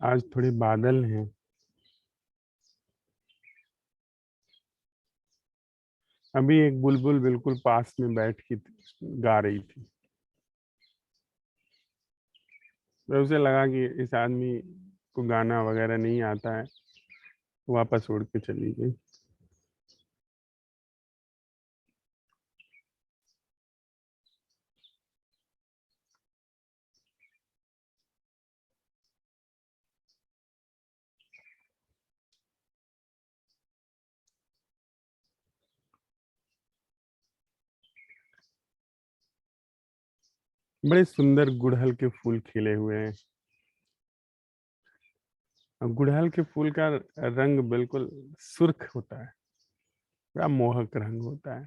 आज थोड़े बादल हैं। अभी एक बुलबुल बिल्कुल पास में बैठ के गा रही थी। तो उसे लगा कि इस आदमी को गाना वगैरह नहीं आता है, वापस उड़ के चली गई। बड़े सुंदर गुड़हल के फूल खिले हुए हैं। और गुड़हल के फूल का रंग बिल्कुल सुर्ख होता है, बड़ा मोहक रंग होता है।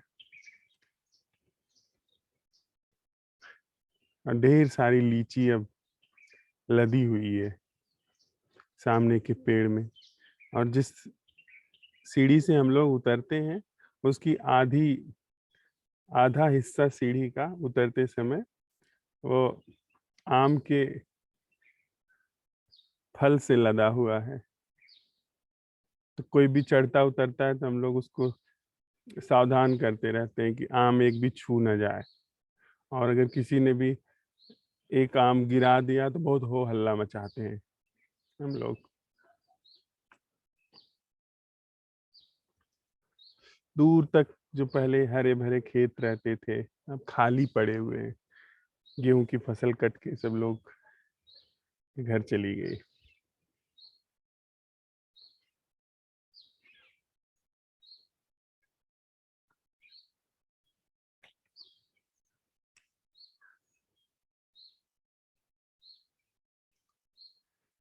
और ढेर सारी लीची अब लदी हुई है सामने के पेड़ में। और जिस सीढ़ी से हम लोग उतरते हैं, उसकी आधा हिस्सा सीढ़ी का उतरते समय वो आम के फल से लदा हुआ है। तो कोई भी चढ़ता उतरता है तो हम लोग उसको सावधान करते रहते हैं कि आम एक भी छू न जाए। और अगर किसी ने भी एक आम गिरा दिया तो बहुत हो हल्ला मचाते हैं हम लोग। दूर तक जो पहले हरे भरे खेत रहते थे, अब खाली पड़े हुए हैं। गेहूं की फसल कट के सब लोग घर चली गई।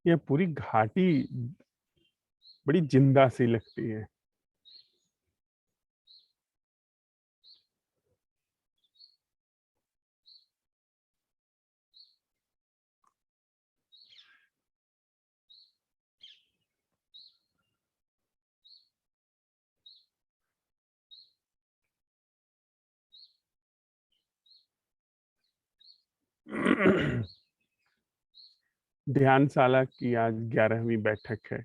यह पूरी घाटी बड़ी जिंदा सी लगती है। ध्यानशाला की आज 11वीं बैठक है।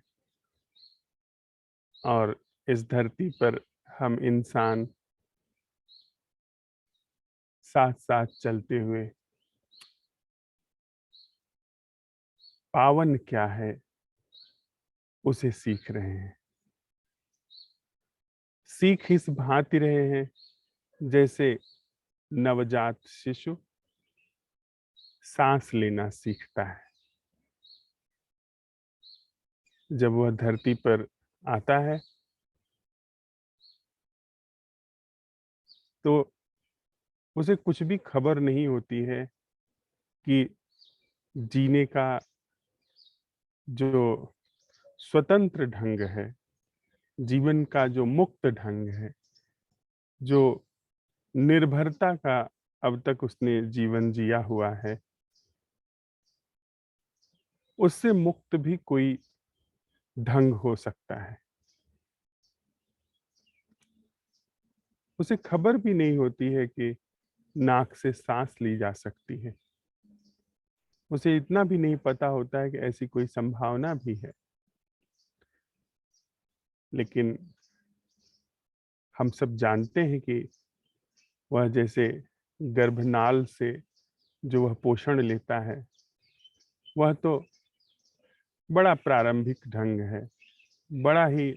और इस धरती पर हम इंसान साथ साथ चलते हुए पावन क्या है उसे सीख रहे हैं। सीख इस भांति रहे हैं जैसे नवजात शिशु सांस लेना सीखता है। जब वह धरती पर आता है तो उसे कुछ भी खबर नहीं होती है कि जीने का जो स्वतंत्र ढंग है, जीवन का जो मुक्त ढंग है, जो निर्भरता का अब तक उसने जीवन जिया हुआ है, उससे मुक्त भी कोई ढंग हो सकता है। उसे खबर भी नहीं होती है कि नाक से सांस ली जा सकती है। उसे इतना भी नहीं पता होता है कि ऐसी कोई संभावना भी है। लेकिन हम सब जानते हैं कि वह जैसे गर्भनाल से जो वह पोषण लेता है, वह तो बड़ा प्रारंभिक ढंग है, बड़ा ही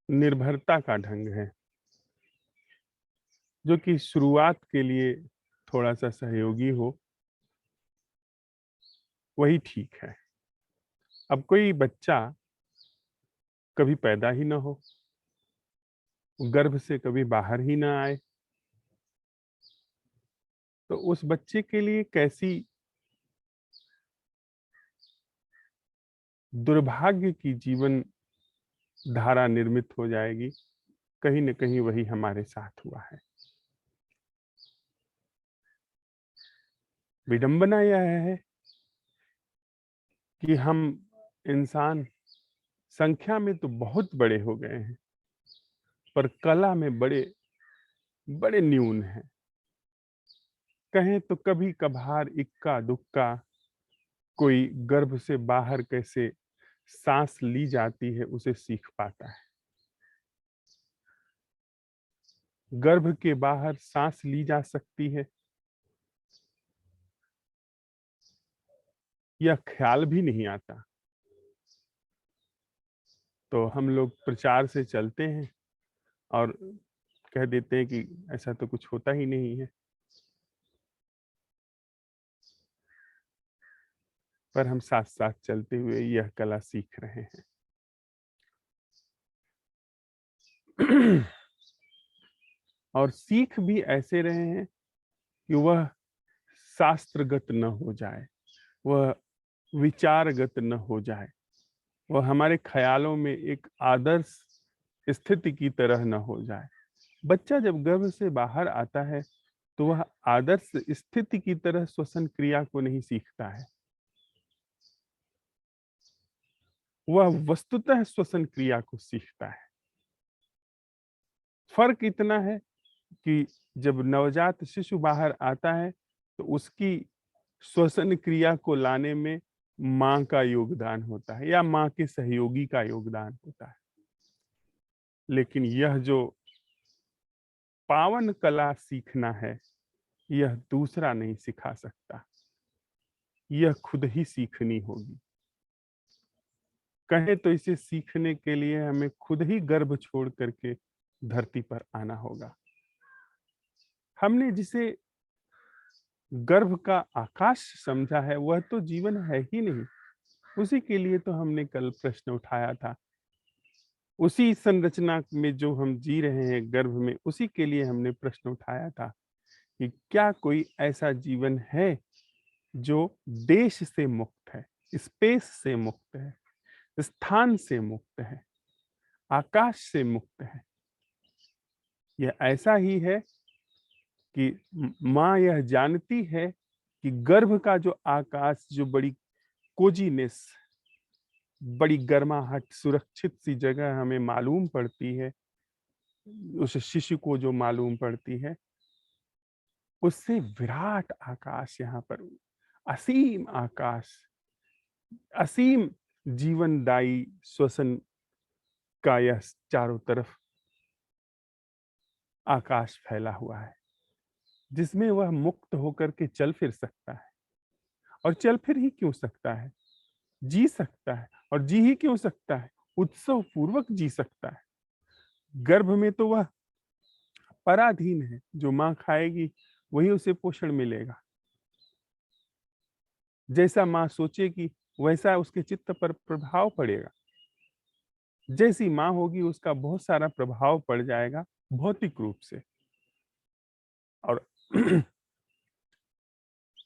निर्भरता का ढंग है, जो कि शुरुआत के लिए थोड़ा सा सहयोगी हो, वही ठीक है। अब कोई बच्चा कभी पैदा ही ना हो, गर्भ से कभी बाहर ही ना आए, तो उस बच्चे के लिए कैसी दुर्भाग्य की जीवन धारा निर्मित हो जाएगी। कहीं न कहीं वही हमारे साथ हुआ है। विडंबना यह है कि हम इंसान संख्या में तो बहुत बड़े हो गए हैं, पर कला में बड़े बड़े न्यून हैं। कहें तो कभी कभार इक्का दुक्का कोई गर्भ से बाहर कैसे सांस ली जाती है उसे सीख पाता है। गर्भ के बाहर सांस ली जा सकती है, यह ख्याल भी नहीं आता। तो हम लोग प्रचार से चलते हैं और कह देते हैं कि ऐसा तो कुछ होता ही नहीं है, पर हम साथ साथ चलते हुए यह कला सीख रहे हैं। और सीख भी ऐसे रहे हैं कि वह शास्त्रगत न हो जाए, वह विचारगत न हो जाए, वह हमारे ख्यालों में एक आदर्श स्थिति की तरह न हो जाए। बच्चा जब गर्भ से बाहर आता है तो वह आदर्श स्थिति की तरह श्वसन क्रिया को नहीं सीखता है, वह वस्तुतः श्वसन क्रिया को सीखता है। फर्क इतना है कि जब नवजात शिशु बाहर आता है तो उसकी श्वसन क्रिया को लाने में माँ का योगदान होता है या माँ के सहयोगी का योगदान होता है। लेकिन यह जो पावन कला सीखना है, यह दूसरा नहीं सिखा सकता, यह खुद ही सीखनी होगी। कहें तो इसे सीखने के लिए हमें खुद ही गर्भ छोड़ करके धरती पर आना होगा। हमने जिसे गर्भ का आकाश समझा है वह तो जीवन है ही नहीं। उसी के लिए तो हमने कल प्रश्न उठाया था, उसी संरचना में जो हम जी रहे हैं गर्भ में, उसी के लिए हमने प्रश्न उठाया था कि क्या कोई ऐसा जीवन है जो देश से मुक्त है, स्पेस से मुक्त है, स्थान से मुक्त है, आकाश से मुक्त है। यह ऐसा ही है कि माँ यह जानती है कि गर्भ का जो आकाश, जो बड़ी कोजीनेस, बड़ी गर्माहट, सुरक्षित सी जगह हमें मालूम पड़ती है, उस शिशु को जो मालूम पड़ती है, उससे विराट आकाश यहाँ पर, असीम आकाश, असीम जीवनदायी श्वसन का यह चारों तरफ आकाश फैला हुआ है, जिसमें वह मुक्त होकर के चल फिर सकता है। और चल फिर ही क्यों सकता है, जी सकता है। और जी ही क्यों सकता है, उत्सव पूर्वक जी सकता है। गर्भ में तो वह पराधीन है, जो माँ खाएगी वही उसे पोषण मिलेगा। जैसा माँ सोचेगी वैसा उसके चित्त पर प्रभाव पड़ेगा। जैसी माँ होगी उसका बहुत सारा प्रभाव पड़ जाएगा भौतिक रूप से, और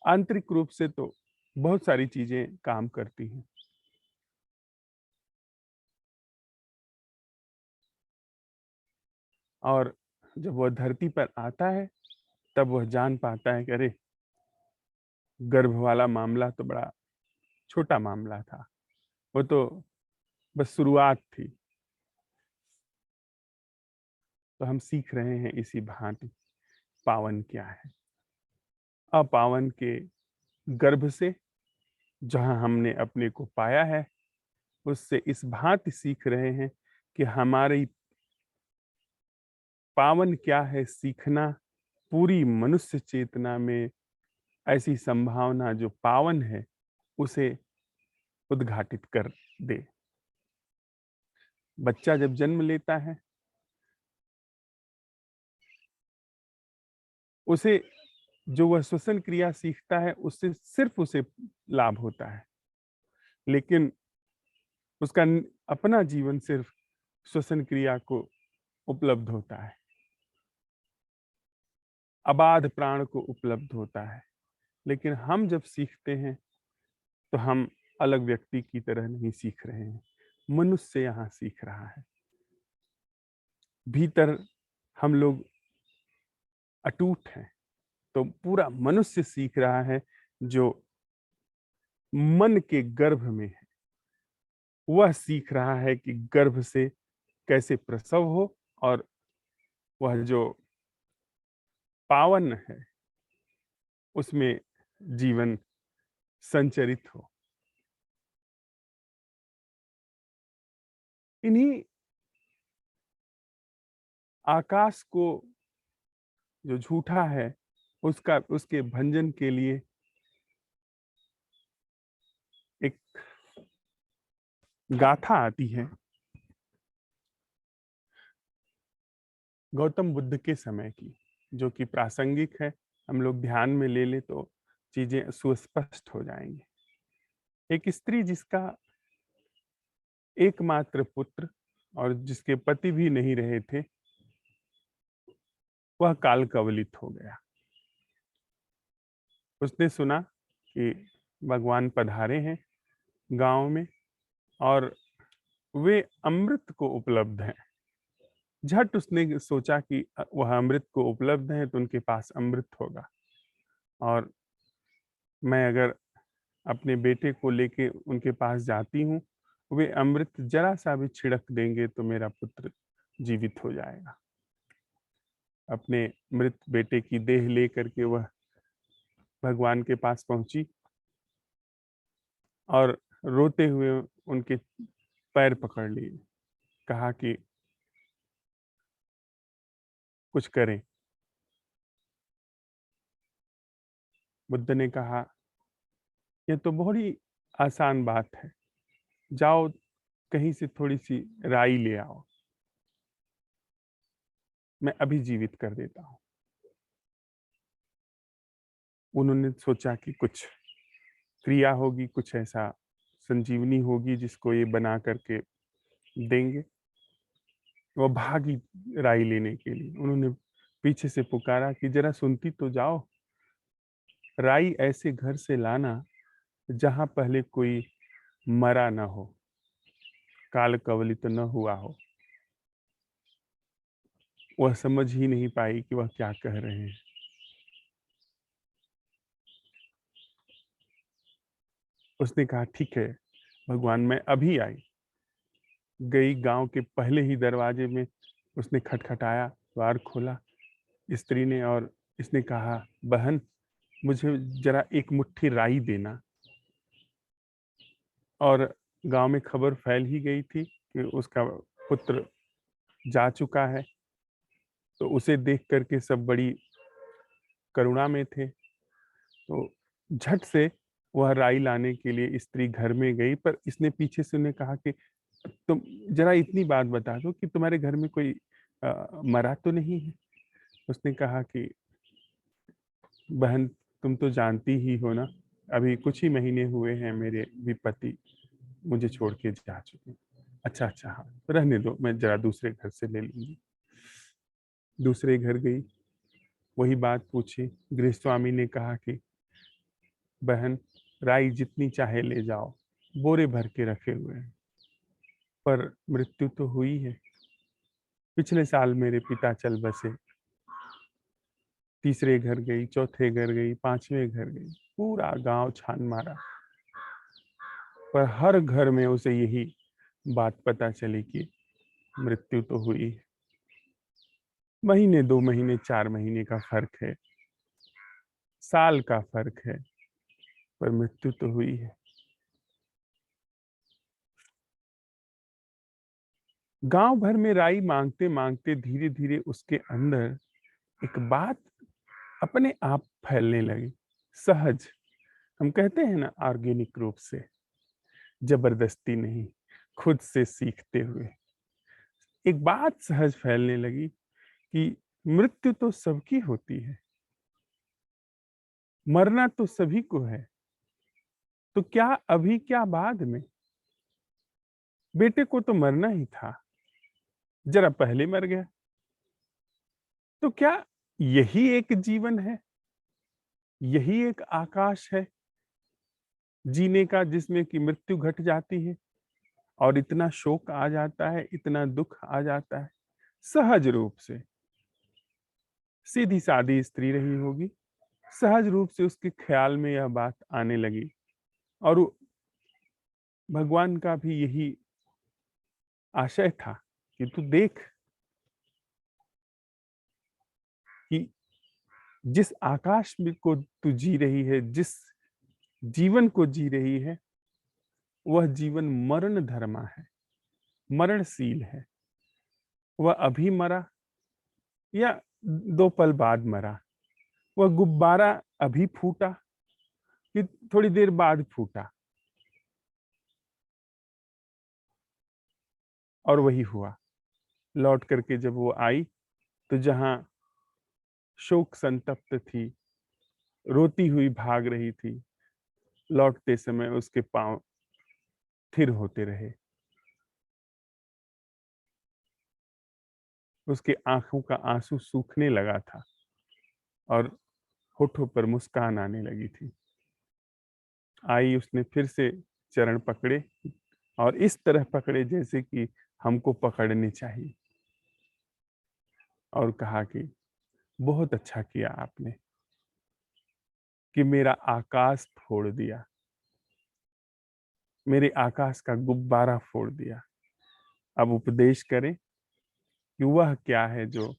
आंतरिक रूप से तो बहुत सारी चीजें काम करती हैं। और जब वह धरती पर आता है तब वह जान पाता है कि अरे, गर्भ वाला मामला तो बड़ा छोटा मामला था, वो तो बस शुरुआत थी। तो हम सीख रहे हैं इसी भांति पावन क्या है। अपावन के गर्भ से जहां हमने अपने को पाया है, उससे इस भांति सीख रहे हैं कि हमारी पावन क्या है सीखना पूरी मनुष्य चेतना में ऐसी संभावना जो पावन है उसे उद्घाटित कर दे। बच्चा जब जन्म लेता है उसे जो वह श्वसन क्रिया सीखता है उससे सिर्फ उसे लाभ होता है, लेकिन उसका अपना जीवन सिर्फ श्वसन क्रिया को उपलब्ध होता है, अबाध प्राण को उपलब्ध होता है। लेकिन हम जब सीखते हैं तो हम अलग व्यक्ति की तरह नहीं सीख रहे हैं, मनुष्य यहाँ सीख रहा है। भीतर हम लोग अटूट हैं, तो पूरा मनुष्य सीख रहा है जो मन के गर्भ में है। वह सीख रहा है कि गर्भ से कैसे प्रसव हो, और वह जो पावन है, उसमें जीवन संचरित हो। इन्हीं आकाश को जो झूठा है, उसके भंजन के लिए एक गाथा आती है गौतम बुद्ध के समय की, जो कि प्रासंगिक है। हम लोग ध्यान में ले ले तो चीजें सुस्पष्ट हो जाएंगी। एक स्त्री जिसका एकमात्र पुत्र और जिसके पति भी नहीं रहे थे, वह काल कवलित हो गया। उसने सुना कि भगवान पधारे हैं गांव में और वे अमृत को उपलब्ध हैं। झट उसने सोचा कि वह अमृत को उपलब्ध है तो उनके पास अमृत होगा, और मैं अगर अपने बेटे को लेके उनके पास जाती हूँ, वे अमृत जरा सा भी छिड़क देंगे तो मेरा पुत्र जीवित हो जाएगा। अपने मृत बेटे की देह लेकर के वह भगवान के पास पहुंची और रोते हुए उनके पैर पकड़ लिए, कहा कि कुछ करें। बुद्ध ने कहा, यह तो बहुत ही आसान बात है, जाओ कहीं से थोड़ी सी राई ले आओ, मैं अभी जीवित कर देता हूं। उन्होंने सोचा कि कुछ क्रिया होगी, कुछ ऐसा संजीवनी होगी जिसको ये बना करके देंगे। वो भागी राई लेने के लिए। उन्होंने पीछे से पुकारा कि जरा सुनती तो जाओ, राई ऐसे घर से लाना जहां पहले कोई मरा ना हो, काल कवलित न हुआ हो। वह समझ ही नहीं पाई कि वह क्या कह रहे हैं। उसने कहा, ठीक है भगवान, मैं अभी आई। गई, गांव के पहले ही दरवाजे में उसने खटखटाया, द्वार खोला स्त्री ने, और इसने कहा, बहन मुझे जरा एक मुट्ठी राई देना। और गांव में खबर फैल ही गई थी कि उसका पुत्र जा चुका है, तो उसे देख करके सब बड़ी करुणा में थे। तो झट से वह राई लाने के लिए स्त्री घर में गई, पर इसने पीछे से उन्हें कहा कि तुम जरा इतनी बात बता दो कि तुम्हारे घर में कोई मरा तो नहीं है। उसने कहा कि बहन तुम तो जानती ही हो ना, अभी कुछ ही महीने हुए हैं मेरे भी पति मुझे छोड़ के जा चुके। अच्छा अच्छा, हाँ रहने दो, मैं जरा दूसरे घर से ले लूंगी। दूसरे घर गई, वही बात पूछी। गृह स्वामी ने कहा कि बहन राई जितनी चाहे ले जाओ, बोरे भर के रखे हुए हैं, पर मृत्यु तो हुई है। पिछले साल मेरे पिता चल बसे। तीसरे घर गई, चौथे घर गई, पांचवें घर गई, पूरा गांव छान मारा, पर हर घर में उसे यही बात पता चली कि मृत्यु तो हुई है। महीने, 2 महीने, 4 महीने का फर्क है, साल का फर्क है, पर मृत्यु तो हुई है। गांव भर में राई मांगते मांगते धीरे धीरे उसके अंदर एक बात अपने आप फैलने लगी, सहज। हम कहते हैं ना, ऑर्गेनिक रूप से, जबरदस्ती नहीं, खुद से सीखते हुए एक बात सहज फैलने लगी कि मृत्यु तो सबकी होती है, मरना तो सभी को है, तो क्या अभी क्या बाद में। बेटे को तो मरना ही था, जरा पहले मर गया, तो क्या यही एक जीवन है, यही एक आकाश है जीने का, जिसमें कि मृत्यु घट जाती है और इतना शोक आ जाता है, इतना दुख आ जाता है। सहज रूप से, सीधी सादी स्त्री रही होगी, सहज रूप से उसके ख्याल में यह बात आने लगी। और भगवान का भी यही आशय था कि तू देख कि जिस आकाश में को तू जी रही है, जिस जीवन को जी रही है, वह जीवन मरण धर्मा है, मरणशील है। वह अभी मरा या 2 पल बाद मरा, वह गुब्बारा अभी फूटा कि थोड़ी देर बाद फूटा, और वही हुआ। लौट करके जब वो आई, तो जहां शोक संतप्त थी, रोती हुई भाग रही थी, लौटते समय उसके पांव थिर होते रहे। उसके आंखों का आंसू सूखने लगा था और होठों पर मुस्कान आने लगी थी। आई, उसने फिर से चरण पकड़े, और इस तरह पकड़े जैसे कि हमको पकड़ने चाहिए, और कहा कि बहुत अच्छा किया आपने कि मेरा आकाश फोड़ दिया, मेरे आकाश का गुब्बारा फोड़ दिया। अब उपदेश करें कि वह क्या है जो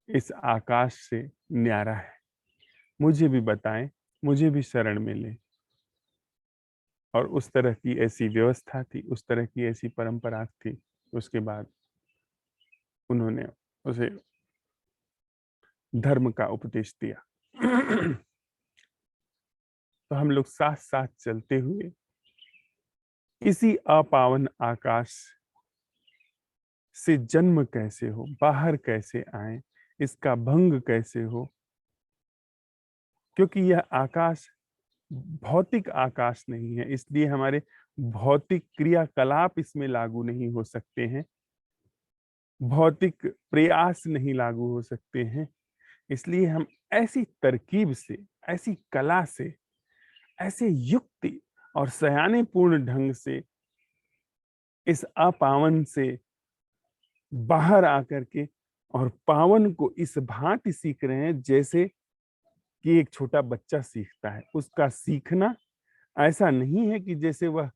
इस आकाश से न्यारा है। मुझे भी बताएं, मुझे भी शरण में लें। और उस तरह की ऐसी व्यवस्था थी, उस तरह की ऐसी परंपरा थी। उसके बाद उन्होंने उसे धर्म का उपदेश दिया। तो हम लोग साथ साथ चलते हुए इसी अपावन आकाश से जन्म कैसे हो, बाहर कैसे आए, इसका भंग कैसे हो, क्योंकि यह आकाश भौतिक आकाश नहीं है, इसलिए हमारे भौतिक क्रियाकलाप इसमें लागू नहीं हो सकते हैं, भौतिक प्रयास नहीं लागू हो सकते हैं। इसलिए हम ऐसी तरकीब से, ऐसी कला से, ऐसे युक्ति और सयानेपूर्ण ढंग से इस अपावन से बाहर आकर के और पावन को इस भांति सीख रहे हैं जैसे कि एक छोटा बच्चा सीखता है। उसका सीखना ऐसा नहीं है कि जैसे वह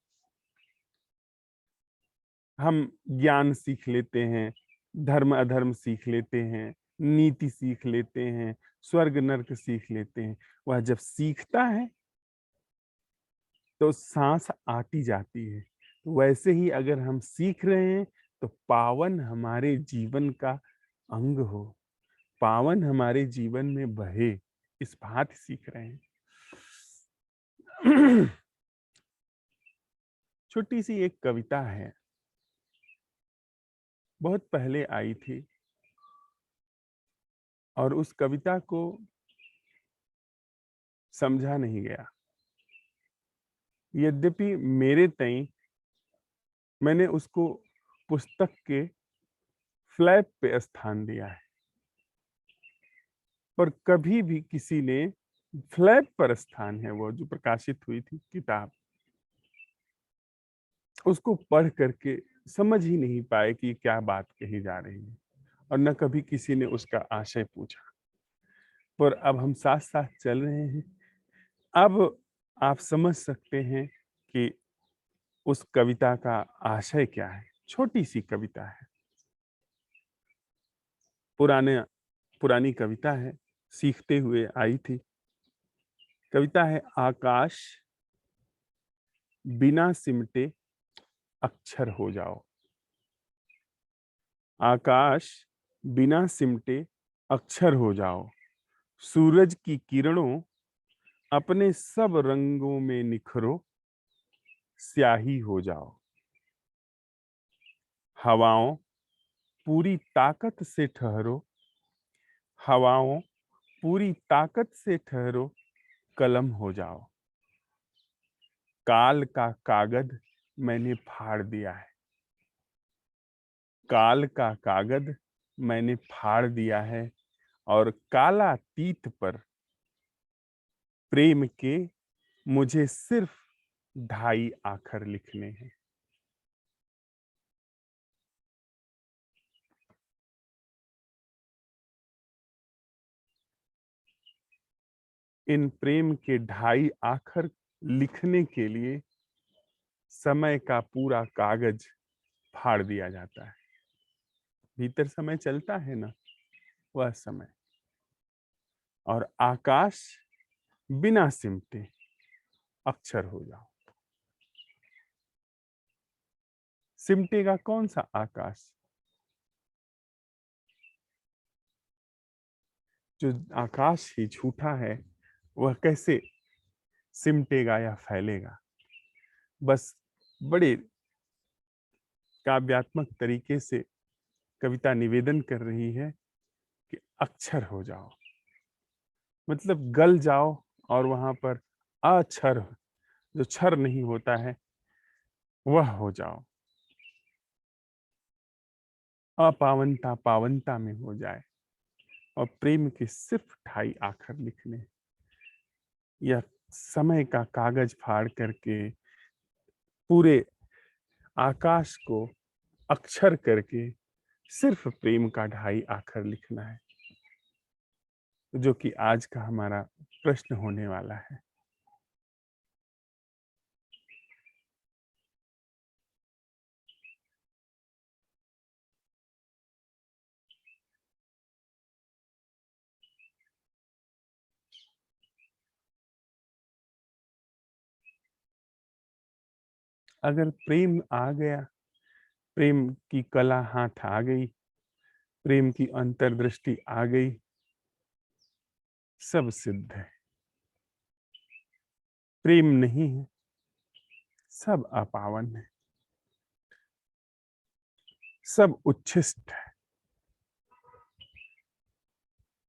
हम ज्ञान सीख लेते हैं, धर्म अधर्म सीख लेते हैं, नीति सीख लेते हैं, स्वर्ग नरक सीख लेते हैं। वह जब सीखता है तो सांस आती जाती है। वैसे ही अगर हम सीख रहे हैं तो पावन हमारे जीवन का अंग हो, पावन हमारे जीवन में बहे, इस बात सीख रहे हैं। छोटी सी एक कविता है, बहुत पहले आई थी, और उस कविता को समझा नहीं गया। यद्यपि मेरे तई मैंने उसको पुस्तक के फ्लैप पे स्थान दिया है, पर कभी भी किसी ने फ्लैप पर स्थान है, वो जो प्रकाशित हुई थी किताब, उसको पढ़ करके समझ ही नहीं पाए कि क्या बात कही जा रही है, और न कभी किसी ने उसका आशय पूछा। पर अब हम साथ साथ चल रहे हैं। अब आप समझ सकते हैं कि उस कविता का आशय क्या है। छोटी सी कविता है, पुराने पुरानी कविता है, सीखते हुए आई थी। कविता है, आकाश बिना सिमटे अक्षर हो जाओ। आकाश बिना सिमटे अक्षर हो जाओ। सूरज की किरणों अपने सब रंगों में निखरो, स्याही हो जाओ। हवाओं पूरी ताकत से ठहरो, हवाओं पूरी ताकत से ठहरो, कलम हो जाओ। काल का कागज मैंने फाड़ दिया है, काल का कागज मैंने फाड़ दिया है, और काला तीत पर प्रेम के मुझे सिर्फ 2.5 आखर लिखने हैं। इन प्रेम के 2.5 आखर लिखने के लिए समय का पूरा कागज फाड़ दिया जाता है। भीतर समय चलता है ना, वह समय। और आकाश बिना सिमटे अक्षर हो जाओ। सिमटेगा कौन सा आकाश? जो आकाश ही झूठा है वह कैसे सिमटेगा या फैलेगा? बस बड़े काव्यात्मक तरीके से कविता निवेदन कर रही है कि अक्षर हो जाओ, मतलब गल जाओ और वहां पर अक्षर, जो क्षर नहीं होता है, वह हो जाओ। अपावनता पावनता में हो जाए और प्रेम के सिर्फ ढाई आखर लिखने, या समय का कागज फाड़ करके पूरे आकाश को अक्षर करके सिर्फ प्रेम का ढाई आखर लिखना है, जो कि आज का हमारा प्रश्न होने वाला है। अगर प्रेम आ गया, प्रेम की कला हाथ आ गई, प्रेम की अंतर्दृष्टि आ गई, सब सिद्ध है। प्रेम नहीं है, सब अपावन है, सब उच्छिष्ट है,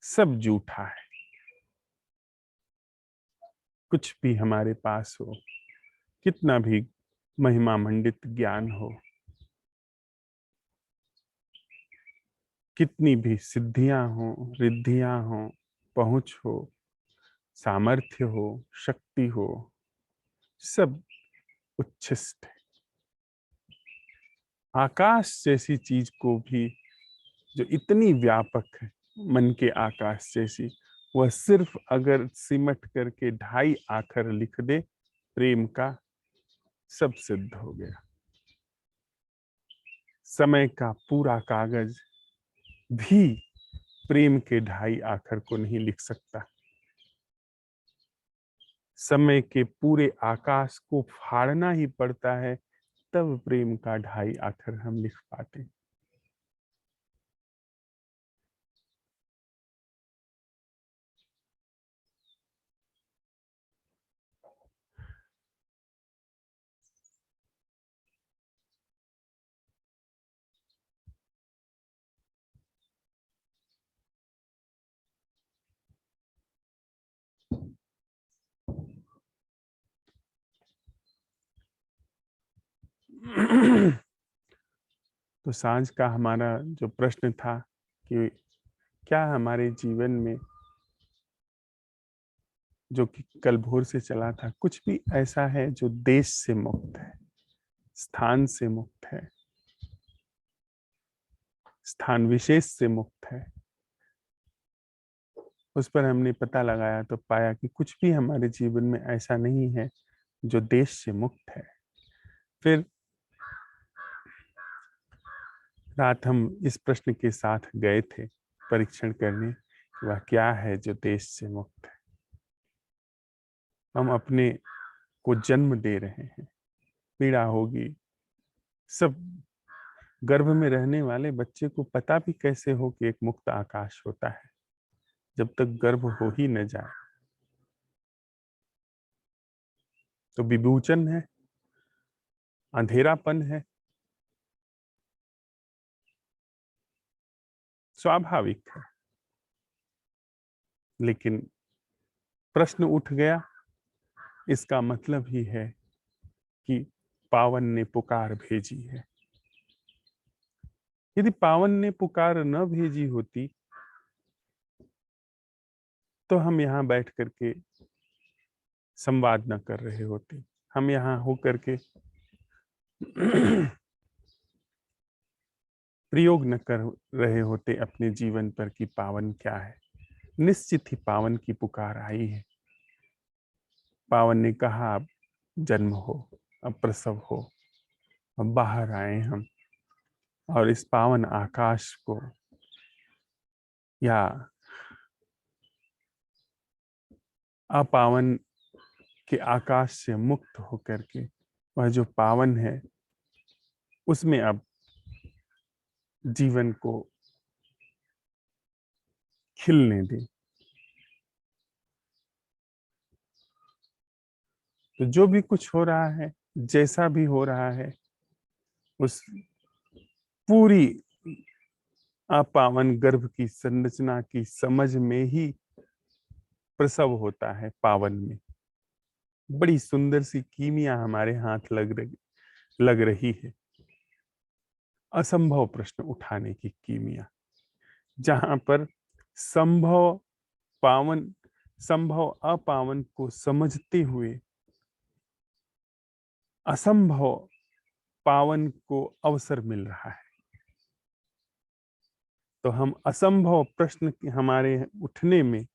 सब झूठा है। कुछ भी हमारे पास हो, कितना भी महिमा मंडित ज्ञान हो, कितनी भी सिद्धियां हो, रिद्धियां हो, पहुंच हो, सामर्थ्य हो, शक्ति हो, सब उच्छिष्ट है। आकाश जैसी चीज को भी, जो इतनी व्यापक है, मन के आकाश जैसी, वह सिर्फ अगर सिमट करके ढाई आखर लिख दे प्रेम का, सब सिद्ध हो गया। समय का पूरा कागज भी प्रेम के ढाई आखर को नहीं लिख सकता। समय के पूरे आकाश को फाड़ना ही पड़ता है, तब प्रेम का ढाई आखर हम लिख पाते। तो सांझ का हमारा जो प्रश्न था कि क्या हमारे जीवन में, जो कि कल भोर से चला था, कुछ भी ऐसा है जो देश से मुक्त है, स्थान से मुक्त है, स्थान विशेष से मुक्त है? उस पर हमने पता लगाया तो पाया कि कुछ भी हमारे जीवन में ऐसा नहीं है जो देश से मुक्त है। फिर रात हम इस प्रश्न के साथ गए थे परीक्षण करने, वह क्या है जो देश से मुक्त है। हम अपने को जन्म दे रहे हैं, पीड़ा होगी। सब गर्भ में रहने वाले बच्चे को पता भी कैसे हो कि एक मुक्त आकाश होता है, जब तक गर्भ हो ही न जाए। तो विभूचन है, अंधेरापन है, स्वाभाविक है। लेकिन प्रश्न उठ गया, इसका मतलब ही है कि पावन ने पुकार भेजी है। यदि पावन ने पुकार न भेजी होती तो हम यहाँ बैठ करके संवाद न कर रहे होते, हम यहाँ हो करके प्रयोग न कर रहे होते अपने जीवन पर कि पावन क्या है। निश्चित ही पावन की पुकार आई है। पावन ने कहा अब जन्म हो, अब प्रसव हो, अब बाहर आए हम, और इस पावन आकाश को या अपावन के आकाश से मुक्त होकर के वह जो पावन है उसमें अब जीवन को खिलने दें। तो जो भी कुछ हो रहा है, जैसा भी हो रहा है, उस पूरी अपावन गर्भ की संरचना की समझ में ही प्रसव होता है पावन में। बड़ी सुंदर सी कीमिया हमारे हाथ लग रही है। असंभव प्रश्न उठाने की कीमिया, जहां पर संभव पावन संभव अपावन को समझते हुए असंभव पावन को अवसर मिल रहा है। तो हम असंभव प्रश्न के हमारे उठने में,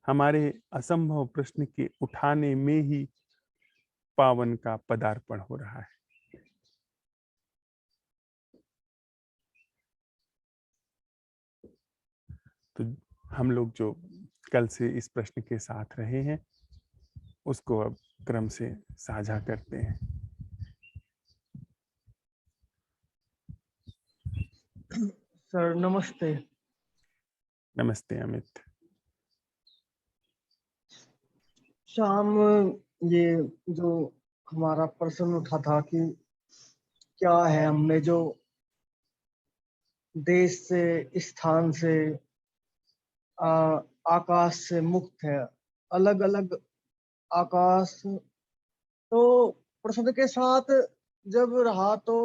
हमारे असंभव प्रश्न के उठाने में ही पावन का पदार्पण हो रहा है। तो हम लोग जो कल से इस प्रश्न के साथ रहे हैं उसको अब क्रम से साझा करते हैं। सर नमस्ते। नमस्ते अमित। शाम ये जो हमारा प्रश्न उठा था कि क्या है हमने जो देश से, स्थान से, आकाश से मुक्त है, अलग अलग आकाश। तो प्रश्न के साथ जब रहा तो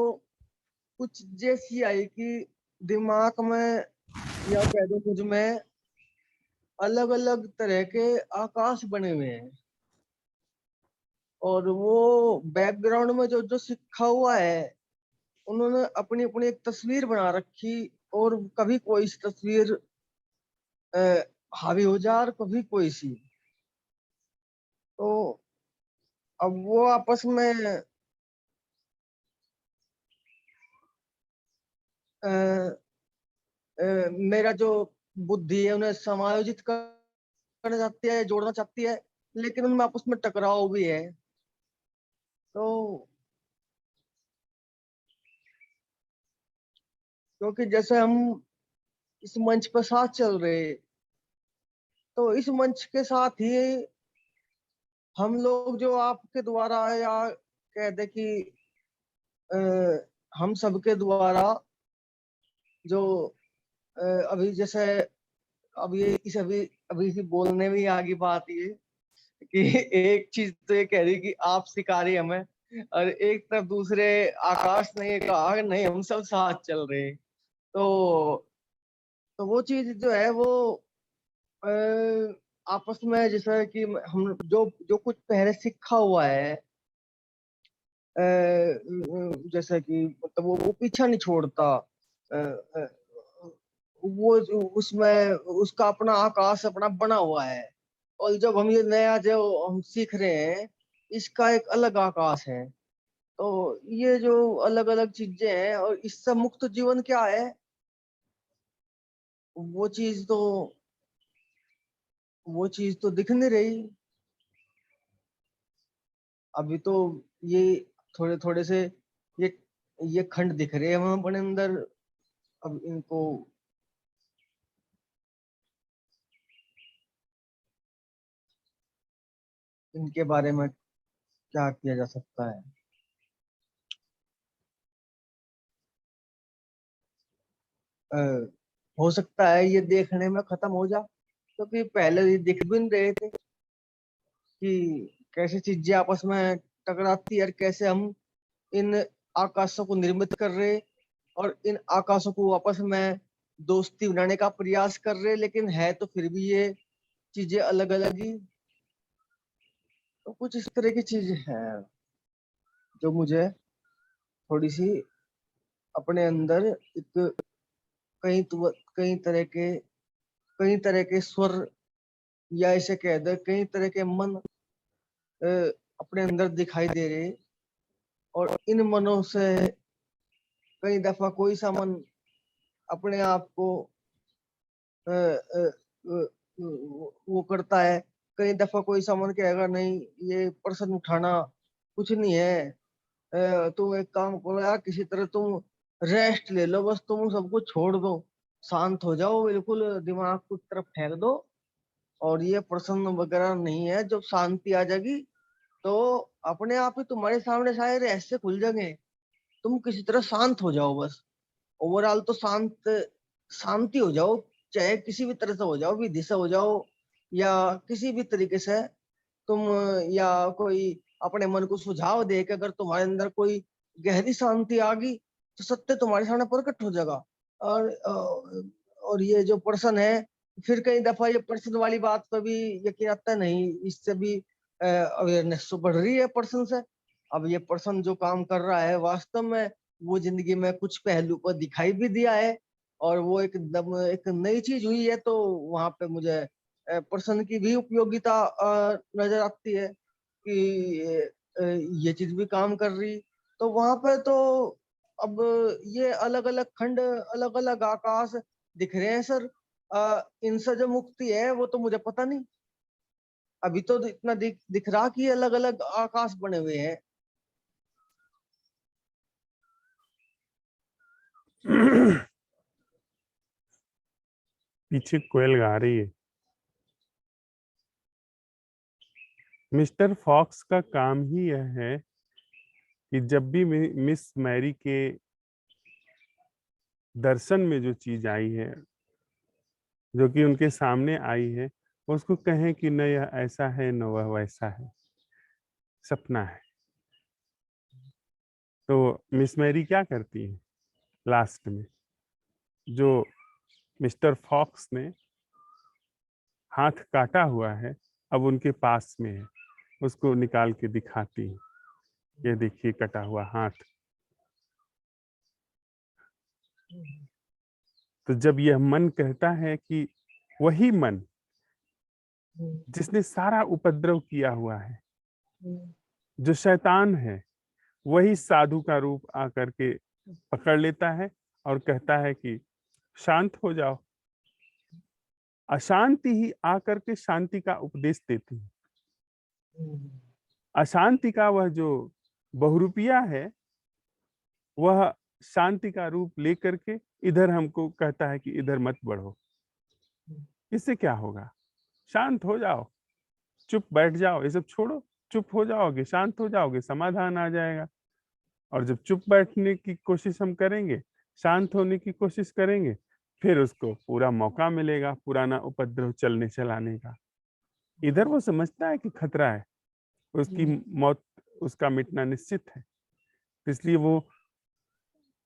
कुछ जैसी आई कि दिमाग में या कह दो मुझ में अलग अलग तरह के आकाश बने हुए हैं, और वो बैकग्राउंड में जो जो सीखा हुआ है उन्होंने अपनी अपनी एक तस्वीर बना रखी, और कभी कोई सी तस्वीर हावी हो जा और कभी कोई सी। तो अब वो आपस में अ, मेरा जो बुद्धि है उन्हें समायोजित करना चाहती है, जोड़ना चाहती है, लेकिन उनमें आपस में टकराव भी है। तो क्योंकि जैसे हम इस मंच पर साथ चल रहे, तो इस मंच के साथ ही हम लोग जो आपके द्वारा या कह दे कि अ, हम सबके द्वारा जो अभी जैसे अभी इस अभी अभी से बोलने में ही आगे बात ये कि एक चीज तो ये कह रही कि आप शिकारी हमें, और एक तरफ दूसरे आकाश ने ये कहा कि नहीं हम सब साथ चल रहे हैं। तो वो चीज जो है वो अ, आपस में जैसे कि हम जो जो कुछ पहले सीखा हुआ है, जैसे कि मतलब वो पीछा नहीं छोड़ता। वो उसमें उसका अपना आकाश अपना बना हुआ है, और जब हम ये नया जो हम सीख रहे हैं इसका एक अलग आकाश है। तो ये जो अलग अलग चीजें हैं, और इससे मुक्त जीवन क्या है, वो चीज तो वो चीज तो दिख नहीं रही अभी तो। ये थोड़े थोड़े से ये ये खंड दिख रहे हैं हम अपने अंदर। अब इनको इनके बारे में क्या किया जा सकता है? अ, हो सकता है ये देखने में खत्म हो जा, क्योंकि पहले ये दिख भी नहीं रहे थे कि कैसे चीजें आपस में टकराती है, और कैसे हम इन आकाशों को निर्मित कर रहे, और इन आकाशों को आपस में दोस्ती बनाने का प्रयास कर रहे, लेकिन है तो फिर भी ये चीजें अलग अलग ही। तो कुछ इस तरह की चीज है जो मुझे थोड़ी सी अपने अंदर एक कई तरह के स्वर, या ऐसे कह दे कई तरह के मन अपने अंदर दिखाई दे रहे, और इन मनों से कई दफा कोई सा मन अपने आप को अ, अ, अ, वो करता है, कई दफा कोई सामान कहेगा नहीं ये पर्सन उठाना कुछ नहीं है, तुम एक काम करो यार, किसी तरह तुम रेस्ट ले लो, बस तुम सब कुछ छोड़ दो, शांत हो जाओ, बिल्कुल दिमाग को तरफ फेंक दो, और ये प्रसन्न वगैरह नहीं है। जब शांति आ जाएगी तो अपने आप ही तुम्हारे सामने सारे रहस्य खुल जाएंगे। तुम किसी तरह शांत हो जाओ, बस ओवरऑल तो शांति हो जाओ, चाहे किसी भी तरह से हो जाओ, विधि से हो जाओ या किसी भी तरीके से तुम, या कोई अपने मन को सुझाव दे के अगर तुम्हारे अंदर कोई गहरी शांति आ गई तो सत्य तुम्हारे सामने प्रकट हो जाएगा। और ये जो पर्सन है, फिर कई दफा ये पर्सन वाली बात पर भी यकीन आता है, नहीं इससे भी अवेयरनेस तो बढ़ रही है पर्सन से। अब ये पर्सन जो काम कर रहा है वास्तव में वो जिंदगी में कुछ पहलू पर दिखाई भी दिया है, और वो एकदम एक नई चीज हुई है, तो वहां पे मुझे पर्सन की भी उपयोगिता नजर आती है कि ये चीज भी काम कर रही। तो वहां पे तो अब ये अलग अलग खंड, अलग अलग आकाश दिख रहे हैं सर। इनसे जो मुक्ति है वो तो मुझे पता नहीं, अभी तो इतना दिख रहा कि अलग अलग आकाश बने हुए हैं। पीछे कोयल गा रही है। मिस्टर फॉक्स का काम ही यह है कि जब भी मिस मैरी के दर्शन में जो चीज आई है, जो कि उनके सामने आई है, उसको कहें कि न यह ऐसा है न वह वैसा है, सपना है। तो मिस मैरी क्या करती है लास्ट में, जो मिस्टर फॉक्स ने हाथ काटा हुआ है अब उनके पास में है, उसको निकाल के दिखाती है, ये देखिए कटा हुआ हाथ। तो जब यह मन कहता है कि वही मन जिसने सारा उपद्रव किया हुआ है, जो शैतान है, वही साधु का रूप आकर के पकड़ लेता है और कहता है कि शांत हो जाओ। अशांति ही आकर के शांति का उपदेश देती है। अशांति का वह जो बहुरूपिया है, वह शांति का रूप लेकर के इधर हमको कहता है कि इधर मत बढ़ो। इससे क्या होगा? शांत हो जाओ, चुप बैठ जाओ, ये सब छोड़ो, चुप हो जाओगे, शांत हो जाओगे, समाधान आ जाएगा। और जब चुप बैठने की कोशिश हम करेंगे, शांत होने की कोशिश करेंगे, फिर उसको पूरा मौका मिलेगा पुराना उपद्रव चलने चलाने का। इधर वो समझता है कि खतरा है, उसकी मौत, उसका मिटना निश्चित है, इसलिए वो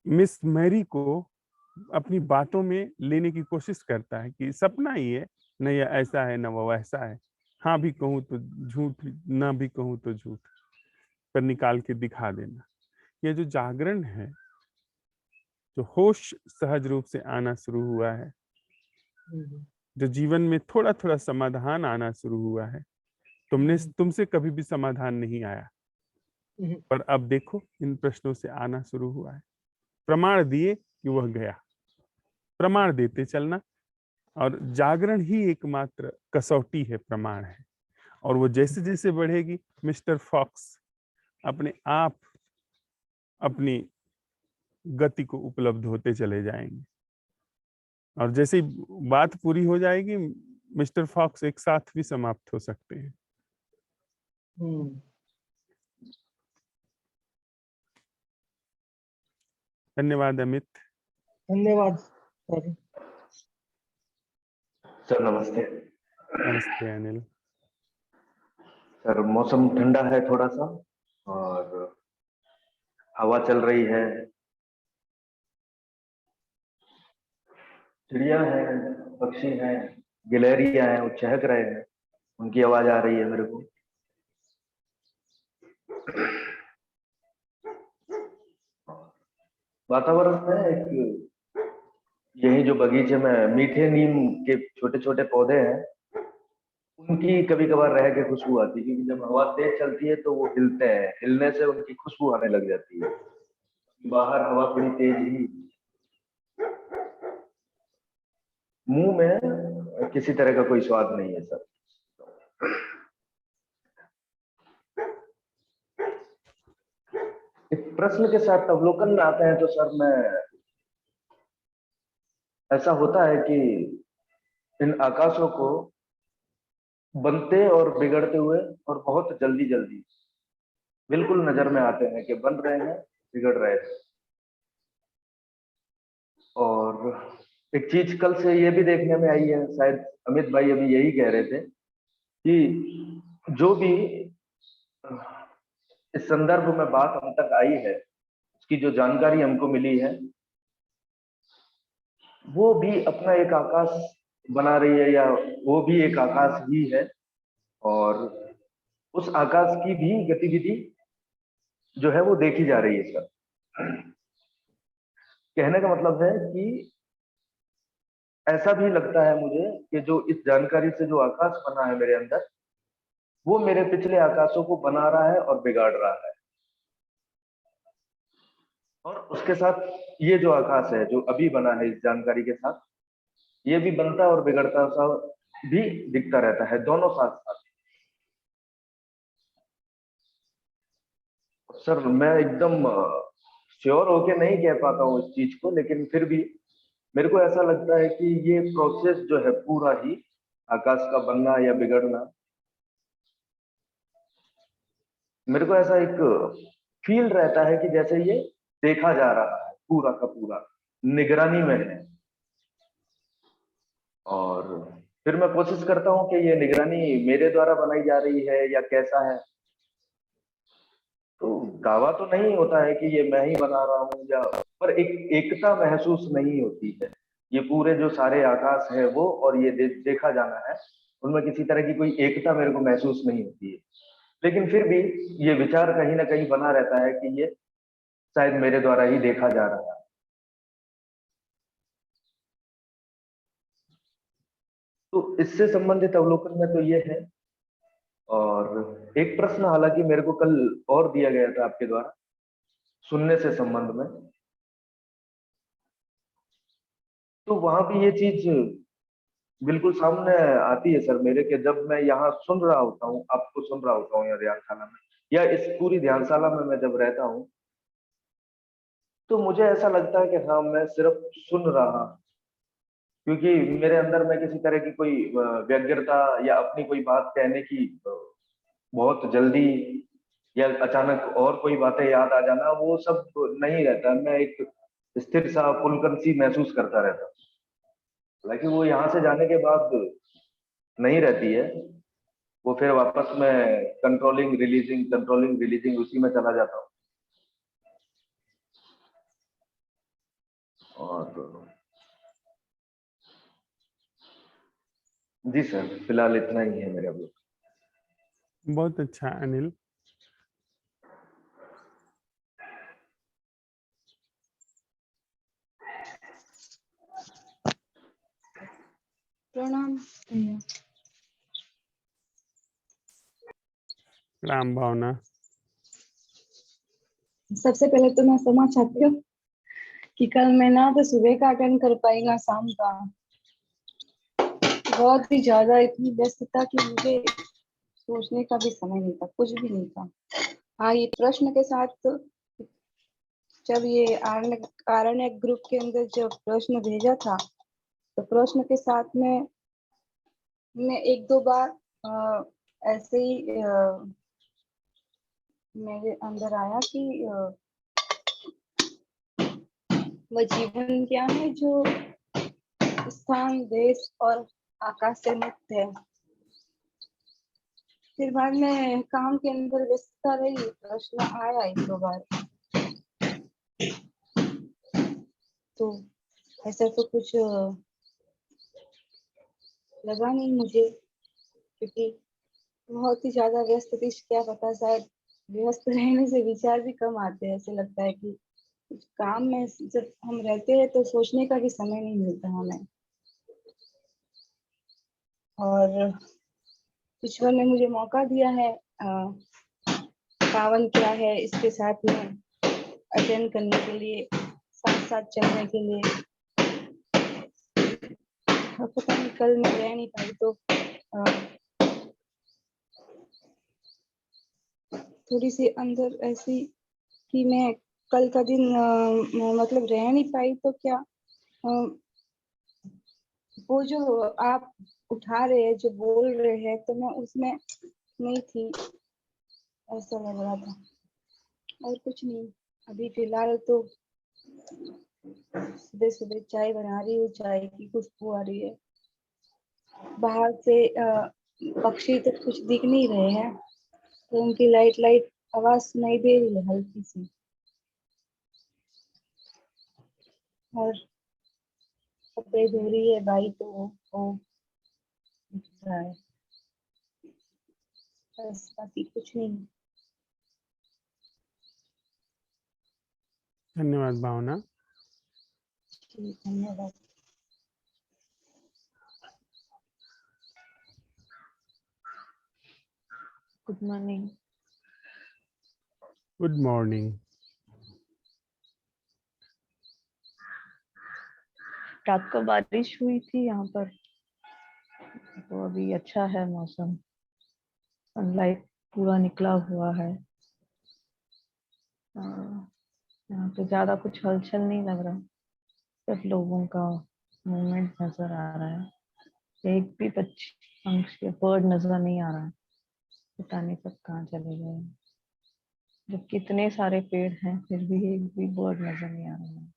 मिस मैरी को अपनी बातों में लेने की कोशिश करता है कि सपना ही है, न यह ऐसा है न वो वैसा है, हाँ भी कहूँ तो झूठ, ना भी कहूँ तो झूठ, पर निकाल के दिखा देना। ये जो जागरण है, जो होश सहज रूप से आना शुरू हुआ है, जो जीवन में थोड़ा थोड़ा समाधान आना शुरू हुआ है, तुमसे कभी भी समाधान नहीं आया, पर अब देखो इन प्रश्नों से आना शुरू हुआ है। प्रमाण दिए कि वह गया, प्रमाण देते चलना, और जागरण ही एकमात्र कसौटी है, प्रमाण है। और वो जैसे जैसे बढ़ेगी, मिस्टर फॉक्स अपने आप अपनी गति को उपलब्ध होते चले जाएंगे, और जैसे ही बात पूरी हो जाएगी, मिस्टर फॉक्स एक साथ भी समाप्त हो सकते हैं। धन्यवाद अमित। धन्यवाद सर। सर नमस्ते। नमस्ते अनिल। सर मौसम ठंडा है थोड़ा सा, और हवा चल रही है, चिड़िया है, पक्षी हैं, गिलहरियां हैं, वो चहक रहे हैं, उनकी आवाज आ रही है मेरे को। वातावरण में एक, यही जो बगीचे में मीठे नीम के छोटे छोटे पौधे हैं, उनकी कभी कभार रह के खुशबू आती है, क्योंकि जब हवा तेज चलती है तो वो हिलते हैं, हिलने से उनकी खुशबू आने लग जाती है। बाहर हवा थोड़ी तेज ही, मुंह में किसी तरह का कोई स्वाद नहीं है सर। एक प्रश्न के साथ अवलोकन में आते हैं तो सर, मैं ऐसा होता है कि इन आकाशों को बनते और बिगड़ते हुए और बहुत जल्दी जल्दी बिल्कुल नजर में आते हैं कि बन रहे हैं, बिगड़ रहे हैं। और एक चीज कल से ये भी देखने में आई है, शायद अमित भाई अभी यही कह रहे थे, कि जो भी इस संदर्भ में बात हम तक आई है, उसकी जो जानकारी हमको मिली है, वो भी अपना एक आकाश बना रही है, या वो भी एक आकाश ही है। और उस आकाश की भी गतिविधि जो है वो देखी जा रही है सर। कहने का मतलब है कि ऐसा भी लगता है मुझे कि जो इस जानकारी से जो आकाश बना है मेरे अंदर, वो मेरे पिछले आकाशों को बना रहा है और बिगाड़ रहा है। और उसके साथ ये जो आकाश है जो अभी बना है इस जानकारी के साथ, ये भी बनता और बिगड़ता सा भी दिखता रहता है, दोनों साथ साथ। सर मैं एकदम श्योर होके नहीं कह पाता हूँ इस चीज को, लेकिन फिर भी मेरे को ऐसा लगता है कि ये प्रोसेस जो है पूरा ही आकाश का बनना या बिगड़ना, मेरे को ऐसा एक फील रहता है कि जैसे ये देखा जा रहा है, पूरा का पूरा निगरानी में है। और फिर मैं कोशिश करता हूँ कि ये निगरानी मेरे द्वारा बनाई जा रही है या कैसा है। तो दावा तो नहीं होता है कि ये मैं ही बना रहा हूँ, या पर एक एकता महसूस नहीं होती है। ये पूरे जो सारे आकाश है वो और ये देखा जाना है, उनमें किसी तरह की कोई एकता मेरे को महसूस नहीं होती है। लेकिन फिर भी ये विचार कहीं ना कहीं बना रहता है कि ये शायद मेरे द्वारा ही देखा जा रहा है। तो इससे संबंधित अवलोकन में तो ये है। और एक प्रश्न हालांकि मेरे को कल और दिया गया था आपके द्वारा सुनने से संबंध में, तो वहां भी ये चीज बिल्कुल सामने आती है सर मेरे, कि जब मैं यहाँ सुन रहा होता हूँ, आपको सुन रहा होता हूँ या ध्यानशाला में, या इस पूरी ध्यानशाला में मैं जब रहता हूँ, तो मुझे ऐसा लगता है कि हाँ मैं सिर्फ सुन रहा हूँ। क्योंकि मेरे अंदर में किसी तरह की कोई व्यग्रता या अपनी कोई बात कहने की बहुत जल्दी या अचानक और कोई बातें याद आ जाना, वो सब नहीं रहता। मैं एक स्थिर सा पुलकन सी महसूस करता रहता हूँ। हालांकि वो यहाँ से जाने के बाद नहीं रहती है, वो फिर वापस में कंट्रोलिंग रिलीजिंग उसी में चला जाता हूँ। और जी सर, फिलहाल इतना ही है मेरे अभी। बहुत अच्छा अनिल। प्रणाम भैया। राम भावना। सबसे पहले तो मैं क्षमा चाहती हूँ कि कल मैं ना तो सुबह का अटेंड कर पाई ना शाम का। बहुत ही ज्यादा इतनी व्यस्त था कि मुझे सोचने का भी समय नहीं था, कुछ भी नहीं था। हाँ, ये प्रश्न के साथ जब ये आरण्य ग्रुप के अंदर जब प्रश्न भेजा था, तो प्रश्न के साथ में मैं एक दो बार ऐसे ही मेरे अंदर आया कि वह जीवन क्या है जो स्थान, देश और आकाश से मुक्त है। फिर बाद में काम के अंदर व्यस्तता रही, प्रश्न आया एक दो बार, तो ऐसा तो कुछ लगा नहीं मुझे, क्योंकि बहुत ही ज्यादा व्यस्त थी। क्या पता, शायद व्यस्त रहने से विचार भी कम आते हैं। ऐसे लगता है कि काम में जब हम रहते हैं तो सोचने का भी समय नहीं मिलता हमें। और ईश्वर ने मुझे मौका दिया है पावन क्या है इसके साथ में अटेंड करने के लिए, साथ साथ चलने के लिए। पता नहीं कल मैं रह नहीं पाई तो थोड़ी सी अंदर ऐसी कि मैं कल का दिन मतलब रह नहीं पाई, तो क्या वो जो आप उठा रहे हैं, जो बोल रहे हैं, तो मैं उसमें नहीं थी, ऐसा लग रहा था। और कुछ नहीं, अभी फिलहाल तो सुबह सुबह चाय बना रही हूँ, चाय की खुशबू आ रही है। बाहर से पक्षी तो कुछ दिख नहीं रहे हैं, तो उनकी लाइट लाइट आवाज सुनाई दे रही है हल्की सी। और कपड़े धो रही है भाई, तो वो दिख रहा है, बस बाकी कुछ नहीं। धन्यवाद भावना। जी, धन्यवाद। Good morning. Good morning. रात को बारिश हुई थी यहाँ पर, तो अभी अच्छा है मौसम, सनलाइट पूरा निकला हुआ है। यहाँ पे ज्यादा कुछ हलचल नहीं लग रहा, सिर्फ लोगों का मूवमेंट नजर आ रहा है। एक भी पंछी बर्ड नजर नहीं आ रहा है, पता नहीं सब कहाँ चले गए। जब कितने सारे पेड़ हैं फिर भी एक भी बर्ड नजर नहीं आ रहा है।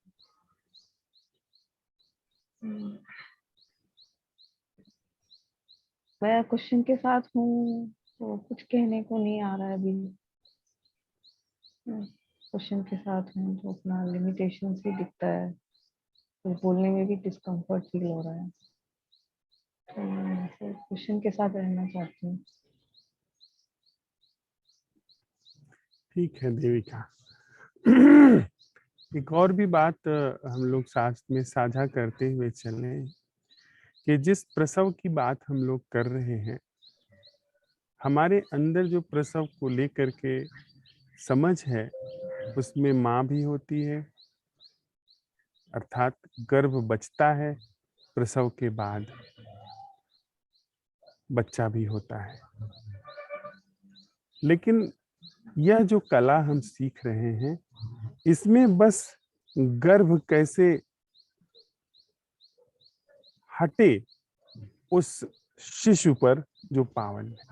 मैं क्वेश्चन के साथ हूँ, तो कुछ कहने को नहीं आ रहा है अभी। क्वेश्चन के साथ हूँ तो अपना लिमिटेशन ही दिखता है, तो बोलने में भी डिस्कम्फर्ट फील हो रहा है। तो क्वेश्चन के साथ रहना चाहती हूँ। ठीक है देविका। एक और भी बात हम लोग साथ में साझा करते हुए चले कि जिस प्रसव की बात हम लोग कर रहे हैं, हमारे अंदर जो प्रसव को लेकर के समझ है, उसमें माँ भी होती है, अर्थात गर्भ बचता है, प्रसव के बाद बच्चा भी होता है। लेकिन यह जो कला हम सीख रहे हैं, इसमें बस गर्भ कैसे हटे उस शिशु पर जो पावन है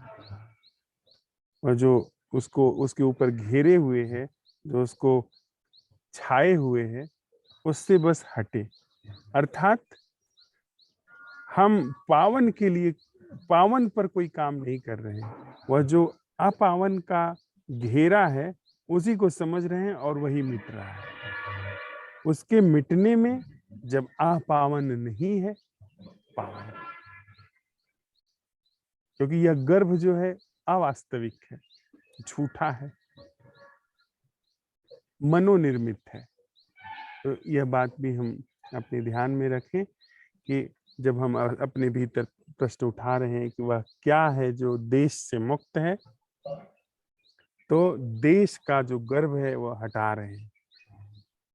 और जो उसको उसके ऊपर घेरे हुए है, जो उसको छाए हुए है, उससे बस हटे। अर्थात हम पावन के लिए पावन पर कोई काम नहीं कर रहे हैं, वह जो अपावन का घेरा है उसी को समझ रहे हैं और वही मिट रहा है। उसके मिटने में जब अपावन नहीं है, पावन, क्योंकि यह गर्भ जो है अवास्तविक है, झूठा है, मनोनिर्मित है। तो यह बात भी हम अपने ध्यान में रखें कि जब हम अपने भीतर प्रश्न उठा रहे हैं कि वह क्या है जो देश से मुक्त है, तो देश का जो गर्भ है वह हटा रहे हैं,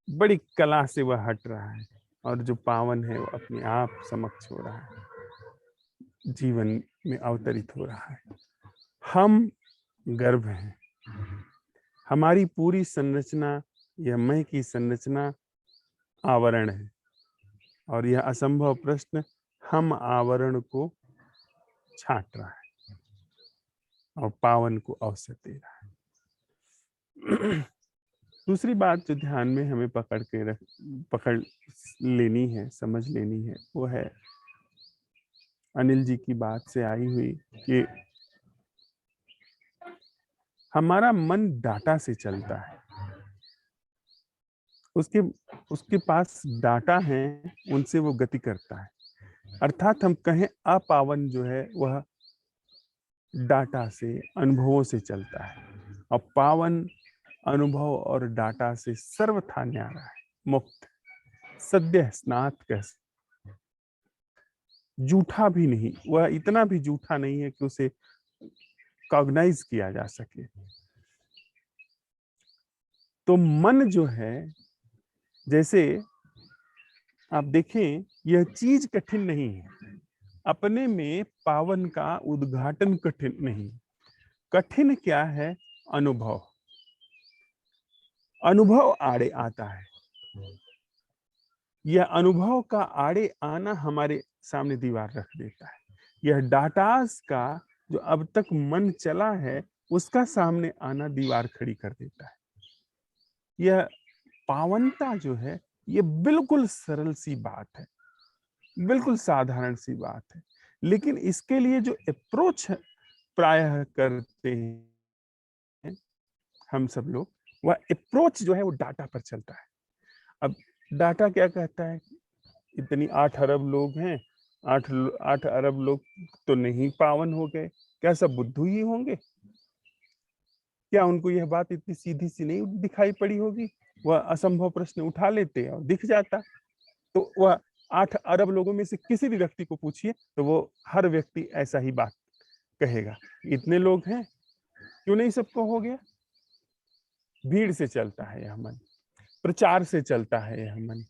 बड़ी कला से वह हट रहा है, और जो पावन है वो अपने आप समक्ष हो रहा है, जीवन में अवतरित हो रहा है। हम गर्भ हैं, हमारी पूरी संरचना, यह मैं की संरचना आवरण है, और यह असंभव प्रश्न हम आवरण को छांट रहा है और पावन को अवसर दे रहा है। दूसरी बात जो ध्यान में हमें पकड़ लेनी है, समझ लेनी है, वो है अनिल जी की बात से आई हुई कि हमारा मन डाटा से चलता है, उसके पास डाटा है, उनसे वो गति करता है। अर्थात हम कहें अपावन जो है वह डाटा से, अनुभवों से चलता है, और पावन अनुभव और डाटा से सर्वथा न्यारा है, मुक्त, सद्य स्नात कह, जूठा भी नहीं, वह इतना भी जूठा नहीं है कि उसे कॉग्नाइज किया जा सके। तो मन जो है, जैसे आप देखें, यह चीज कठिन नहीं है, अपने में पावन का उद्घाटन कठिन नहीं। कठिन क्या है? अनुभव। अनुभव आड़े आता है। यह अनुभव का आड़े आना हमारे सामने दीवार रख देता है। यह डाटास का जो अब तक मन चला है उसका सामने आना दीवार खड़ी कर देता है। यह पावनता जो है ये बिल्कुल सरल सी बात है, बिल्कुल साधारण सी बात है, लेकिन इसके लिए जो अप्रोच प्रायः करते हैं हम सब लोग, वह अप्रोच जो है वो डाटा पर चलता है। अब डाटा क्या कहता है? इतनी 8 अरब लोग हैं, 8 अरब लोग तो नहीं पावन हो गए, क्या सब बुद्धू ही होंगे? क्या उनको यह बात इतनी सीधी सी नहीं दिखाई पड़ी होगी? वह असंभव प्रश्न उठा लेते और दिख जाता। तो वह 8 अरब लोगों में से किसी भी व्यक्ति को पूछिए तो वो हर व्यक्ति ऐसा ही बात कहेगा। इतने लोग हैं, क्यों नहीं सबको हो गया? भीड़ से चलता है यह मन, प्रचार से चलता है यह मन।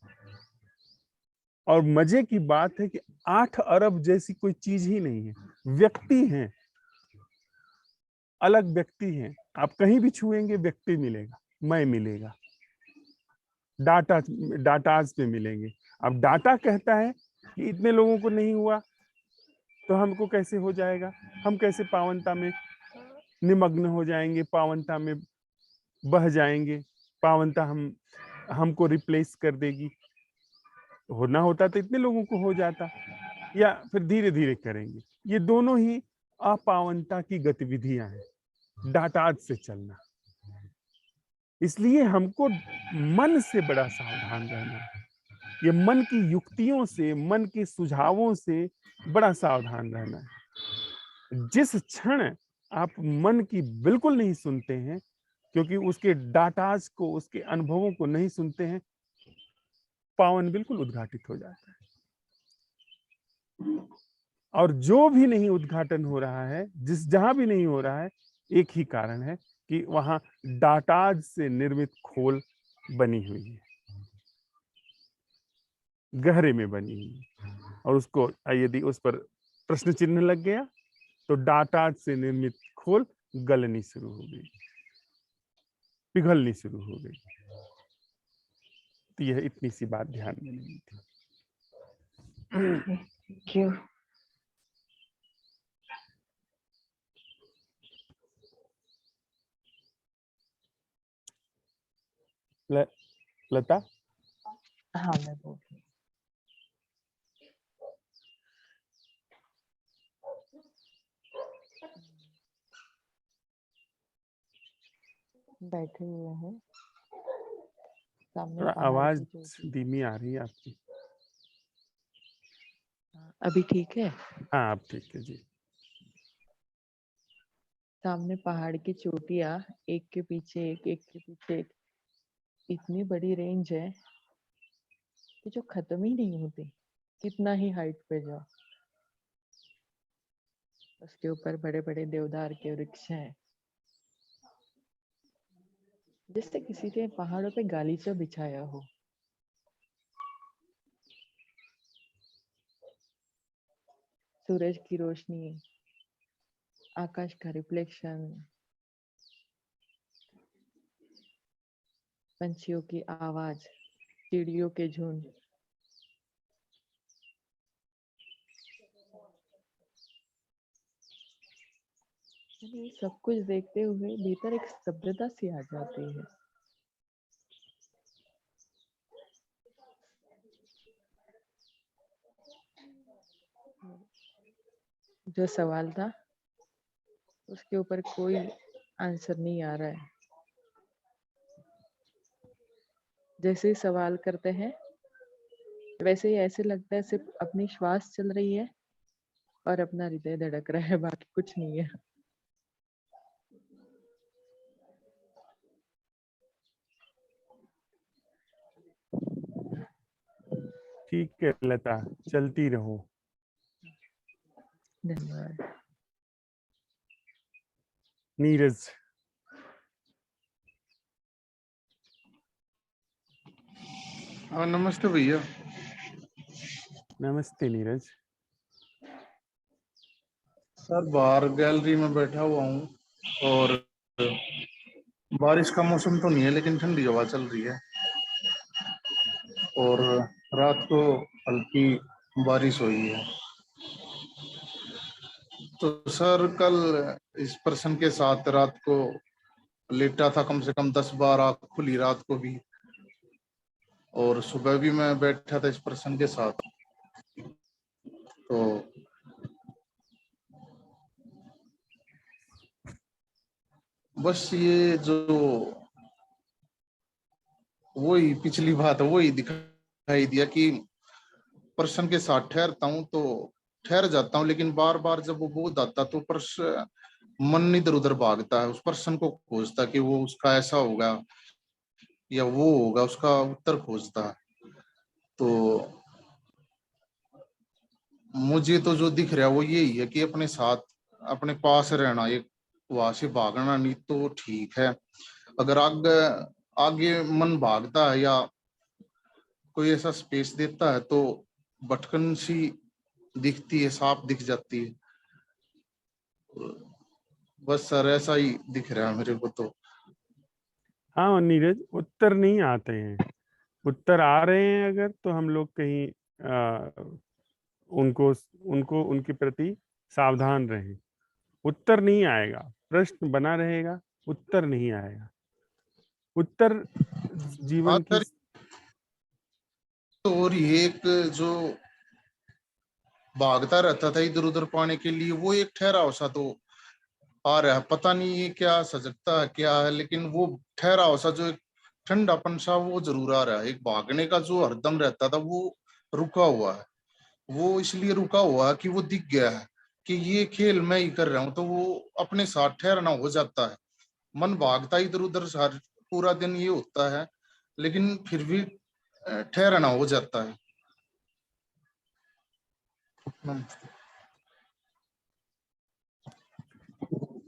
और मजे की बात है कि 8 अरब जैसी कोई चीज ही नहीं है, व्यक्ति हैं, अलग व्यक्ति हैं। आप कहीं भी छुएंगे व्यक्ति मिलेगा, मैं मिलेगा, डाटाज पे मिलेंगे। अब डाटा कहता है कि इतने लोगों को नहीं हुआ तो हमको कैसे हो जाएगा? हम कैसे पावनता में निमग्न हो जाएंगे, पावनता में बह जाएंगे, पावनता हमको रिप्लेस कर देगी? होना होता तो इतने लोगों को हो जाता, या फिर धीरे धीरे करेंगे। ये दोनों ही अपावनता की गतिविधियां हैं, डाटाज से चलना। इसलिए हमको मन से बड़ा सावधान रहना है। ये मन की युक्तियों से, मन के सुझावों से बड़ा सावधान रहना है। जिस क्षण आप मन की बिल्कुल नहीं सुनते हैं, क्योंकि उसके डाटाज को, उसके अनुभवों को नहीं सुनते हैं, पावन बिल्कुल उद्घाटित हो जाता है। और जो भी नहीं उद्घाटन हो रहा है, जहां भी नहीं हो रहा है, एक ही कारण है कि वहां डाटाज से निर्मित खोल बनी हुई है, गहरे में बनी हुई है। और उसको यदि उस पर प्रश्न चिन्ह लग गया तो डाटाज से निर्मित खोल गलनी शुरू हो गई, पिघलनी शुरू हो गई। तो यह इतनी सी बात ध्यान में नहीं थी। Thank you. लता, हाँ मैं बोल रही हूँ। बैठे हुए हैं सामने थोड़ा पहाड़ आवाज की चोटी। धीमी आ रही है आपकी। अभी ठीक है? हाँ अब ठीक है जी। सामने पहाड़ की चोटियां, एक के पीछे एक, एक के पीछे एक, इतनी बड़ी रेंज है कि जो खत्म ही नहीं होती, कितना ही हाइट पे जाओ। उसके ऊपर बड़े बड़े देवदार के वृक्ष हैं, जिससे किसी ने पहाड़ों पे गालीचा बिछाया हो। सूरज की रोशनी, आकाश का रिफ्लेक्शन, पंछियों की आवाज, चिड़ियों के झुंड, ये सब कुछ देखते हुए भीतर एक स्तब्धता सी आ जाती है। जो सवाल था उसके ऊपर कोई आंसर नहीं आ रहा है। जैसे ही सवाल करते हैं वैसे ही ऐसे लगता है सिर्फ अपनी श्वास चल रही है और अपना हृदय धड़क रहा है, बाकी कुछ नहीं है। ठीक है लता, चलती रहो। धन्यवाद। नीरज, हाँ नमस्ते भैया। नमस्ते नीरज। सर बाहर गैलरी में बैठा हुआ हूँ और बारिश का मौसम तो नहीं है, लेकिन ठंडी हवा चल रही है और रात को हल्की बारिश हुई है। तो सर कल इस पर्सन के साथ रात को लेटा था, कम से कम 10 बार आँख खुली रात को भी, और सुबह भी मैं बैठा था इस पर्सन के साथ। तो बस ये जो वही पिछली बात है, वही दिखाई दिया कि पर्सन के साथ ठहरता हूँ तो ठहर जाता हूँ, लेकिन बार बार जब वो बोध आता तो मन इधर उधर भागता है, उस पर्सन को खोजता कि वो उसका ऐसा होगा या वो होगा, उसका उत्तर खोजता है। तो मुझे तो जो दिख रहा है वो यही है कि अपने साथ अपने पास रहना, एक वहां से भागना नहीं तो ठीक है। अगर आगे आगे मन भागता है या कोई ऐसा स्पेस देता है तो भटकन सी दिखती है, साफ दिख जाती है। बस सर ऐसा ही दिख रहा है मेरे को तो। हाँ और नीरज, उत्तर नहीं आते हैं। उत्तर आ रहे हैं अगर तो हम लोग कहीं उनको उनको उनके प्रति सावधान रहें। उत्तर नहीं आएगा, प्रश्न बना रहेगा, उत्तर नहीं आएगा। उत्तर हाँ जीवन की सर, तो और ये एक जो भागता रहता था इधर उधर पाने के लिए, वो एक ठहराव सा तो आ रहा है। पता नहीं ये क्या सजगता है क्या है, लेकिन वो ठहराव सा जो एक ठंडापन सा वो जरूर आ रहा है। एक भागने का जो हरदम रहता था वो रुका हुआ है। वो इसलिए रुका हुआ है कि वो दिख गया है कि ये खेल मैं ही कर रहा हूं, तो वो अपने साथ ठहरना हो जाता है। मन भागता इधर उधर सार पूरा दिन ये होता है, लेकिन फिर भी ठहरना हो जाता है।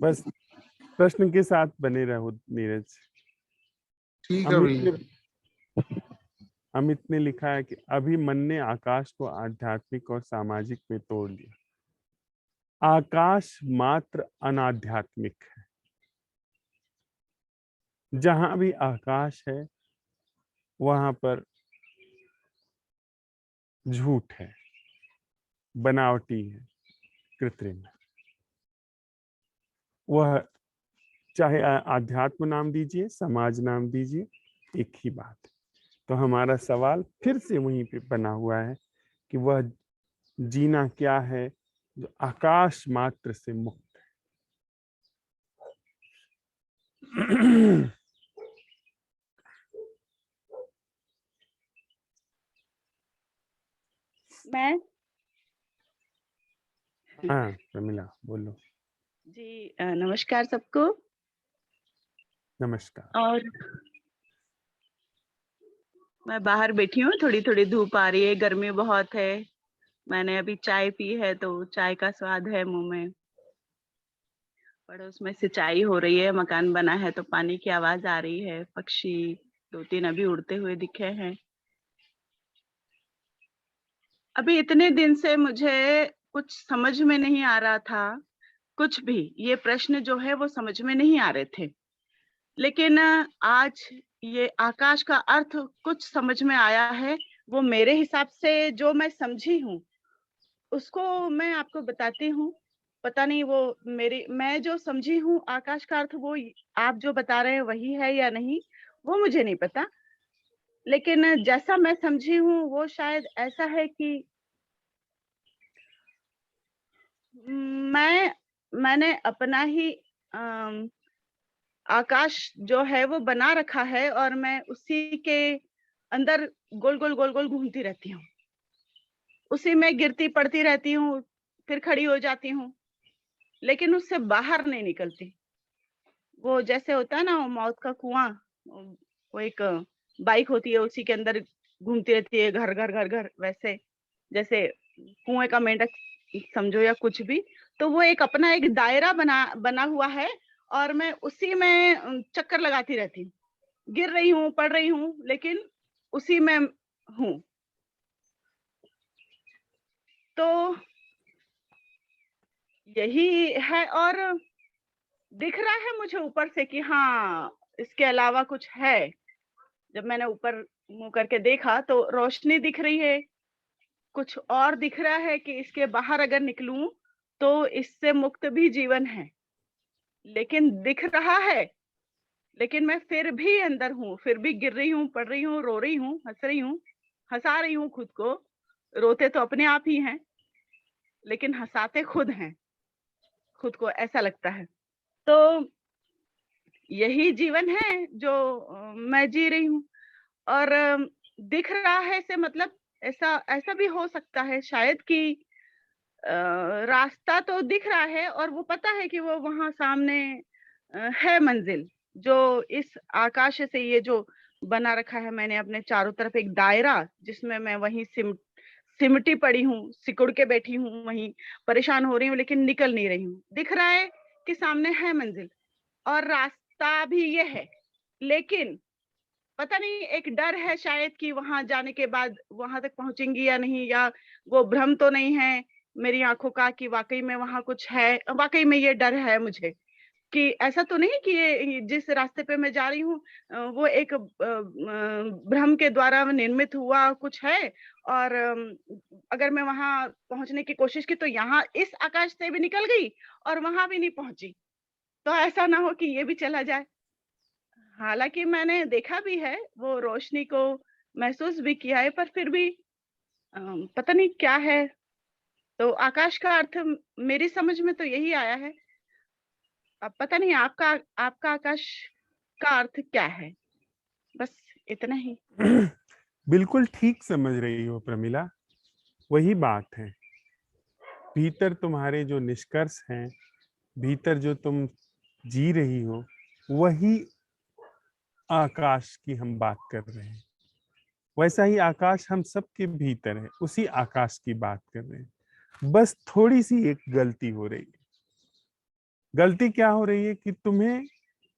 बस प्रश्न के साथ बने रहो नीरज। ठीक है अमित भाई। ने अमित ने लिखा है कि अभी मन ने आकाश को आध्यात्मिक और सामाजिक में तोड़ लिया। आकाश मात्र अनाध्यात्मिक है। जहां भी आकाश है वहां पर झूठ है, बनावटी है, कृत्रिम है। वह चाहे आध्यात्म नाम दीजिए, समाज नाम दीजिए, एक ही बात है। तो हमारा सवाल फिर से वहीं पे बना हुआ है कि वह जीना क्या है जो आकाश मात्र से मुक्त है। मैं हाँ प्रमिला बोलो। जी नमस्कार सबको। नमस्कार। और मैं बाहर बैठी हूँ, थोड़ी थोड़ी धूप आ रही है, गर्मी बहुत है। मैंने अभी चाय पी है तो चाय का स्वाद है मुंह में। पड़ोस में सिंचाई हो रही है, मकान बना है तो पानी की आवाज आ रही है। पक्षी 2-3 अभी उड़ते हुए दिखे हैं। अभी इतने दिन से मुझे कुछ समझ में नहीं आ रहा था, कुछ भी। ये प्रश्न जो है वो समझ में नहीं आ रहे थे, लेकिन आज ये आकाश का अर्थ कुछ समझ में आया है। वो मेरे हिसाब से जो मैं समझी हूँ उसको मैं आपको बताती हूँ। पता नहीं वो मैं जो समझी हूँ आकाश का अर्थ वो आप जो बता रहे हैं वही है या नहीं, वो मुझे नहीं पता। लेकिन जैसा मैं समझी हूँ वो शायद ऐसा है कि मैंने अपना ही आकाश जो है वो बना रखा है और मैं उसी के अंदर गोल गोल गोल गोल घूमती रहती हूँ। उसी में गिरती पड़ती रहती हूँ, फिर खड़ी हो जाती हूँ, लेकिन उससे बाहर नहीं निकलती। वो जैसे होता है ना वो मौत का कुआं, वो एक बाइक होती है उसी के अंदर घूमती रहती है, घर घर घर घर, वैसे जैसे कुएं का मेंढक समझो या कुछ भी। तो वो एक अपना एक दायरा बना हुआ है और मैं उसी में चक्कर लगाती रहती हूँ। गिर रही हूँ, पड़ रही हूँ, लेकिन उसी में हूँ। तो यही है। और दिख रहा है मुझे ऊपर से कि हाँ इसके अलावा कुछ है? जब मैंने ऊपर मुंह करके देखा तो रोशनी दिख रही है, कुछ और दिख रहा है कि इसके बाहर अगर निकलूं तो इससे मुक्त भी जीवन है, लेकिन दिख रहा है, लेकिन मैं फिर भी अंदर हूँ, फिर भी गिर रही हूँ, पड़ रही हूँ, रो रही हूँ, हंस रही हूँ, हंसा रही हूँ खुद को। रोते तो अपने आप ही हैं, लेकिन हंसाते खुद हैं, खुद को ऐसा लगता है। तो यही जीवन है जो मैं जी रही हूँ। और दिख रहा है से मतलब ऐसा ऐसा भी हो सकता है शायद कि रास्ता तो दिख रहा है और वो पता है कि वो वहां सामने है मंजिल, जो इस आकाश से ये जो बना रखा है मैंने अपने चारों तरफ एक दायरा, जिसमें मैं वहीं सिमटी पड़ी हूँ, सिकुड़ के बैठी हूँ, वहीं परेशान हो रही हूँ, लेकिन निकल नहीं रही हूँ। दिख रहा है कि सामने है मंजिल और रास्ता भी ये है, लेकिन पता नहीं एक डर है शायद कि वहां जाने के बाद वहां तक पहुंचेंगी या नहीं, या वो भ्रम तो नहीं है मेरी आंखों का कि वाकई में वहां कुछ है। वाकई में ये डर है मुझे कि ऐसा तो नहीं कि ये जिस रास्ते पे मैं जा रही हूँ वो एक भ्रम के द्वारा निर्मित हुआ कुछ है, और अगर मैं वहां पहुंचने की कोशिश की तो यहाँ इस आकाश से भी निकल गई और वहां भी नहीं पहुंची, तो ऐसा ना हो कि ये भी चला जाए। हालांकि मैंने देखा भी है, वो रोशनी को महसूस भी किया है, पर फिर भी पता नहीं क्या है। तो आकाश का अर्थ मेरी समझ में तो यही आया है। अब पता नहीं आपका आपका आकाश का अर्थ क्या है? बस इतना ही। बिल्कुल ठीक समझ रही हो प्रमिला, वही बात है। भीतर तुम्हारे जो निष्कर्ष हैं, भीतर जो तुम जी रही हो, वही आकाश की हम बात कर रहे हैं। वैसा ही आकाश हम सबके भीतर है, उसी आकाश की बात कर रहे हैं। बस थोड़ी सी एक गलती हो रही है। गलती क्या हो रही है कि तुम्हें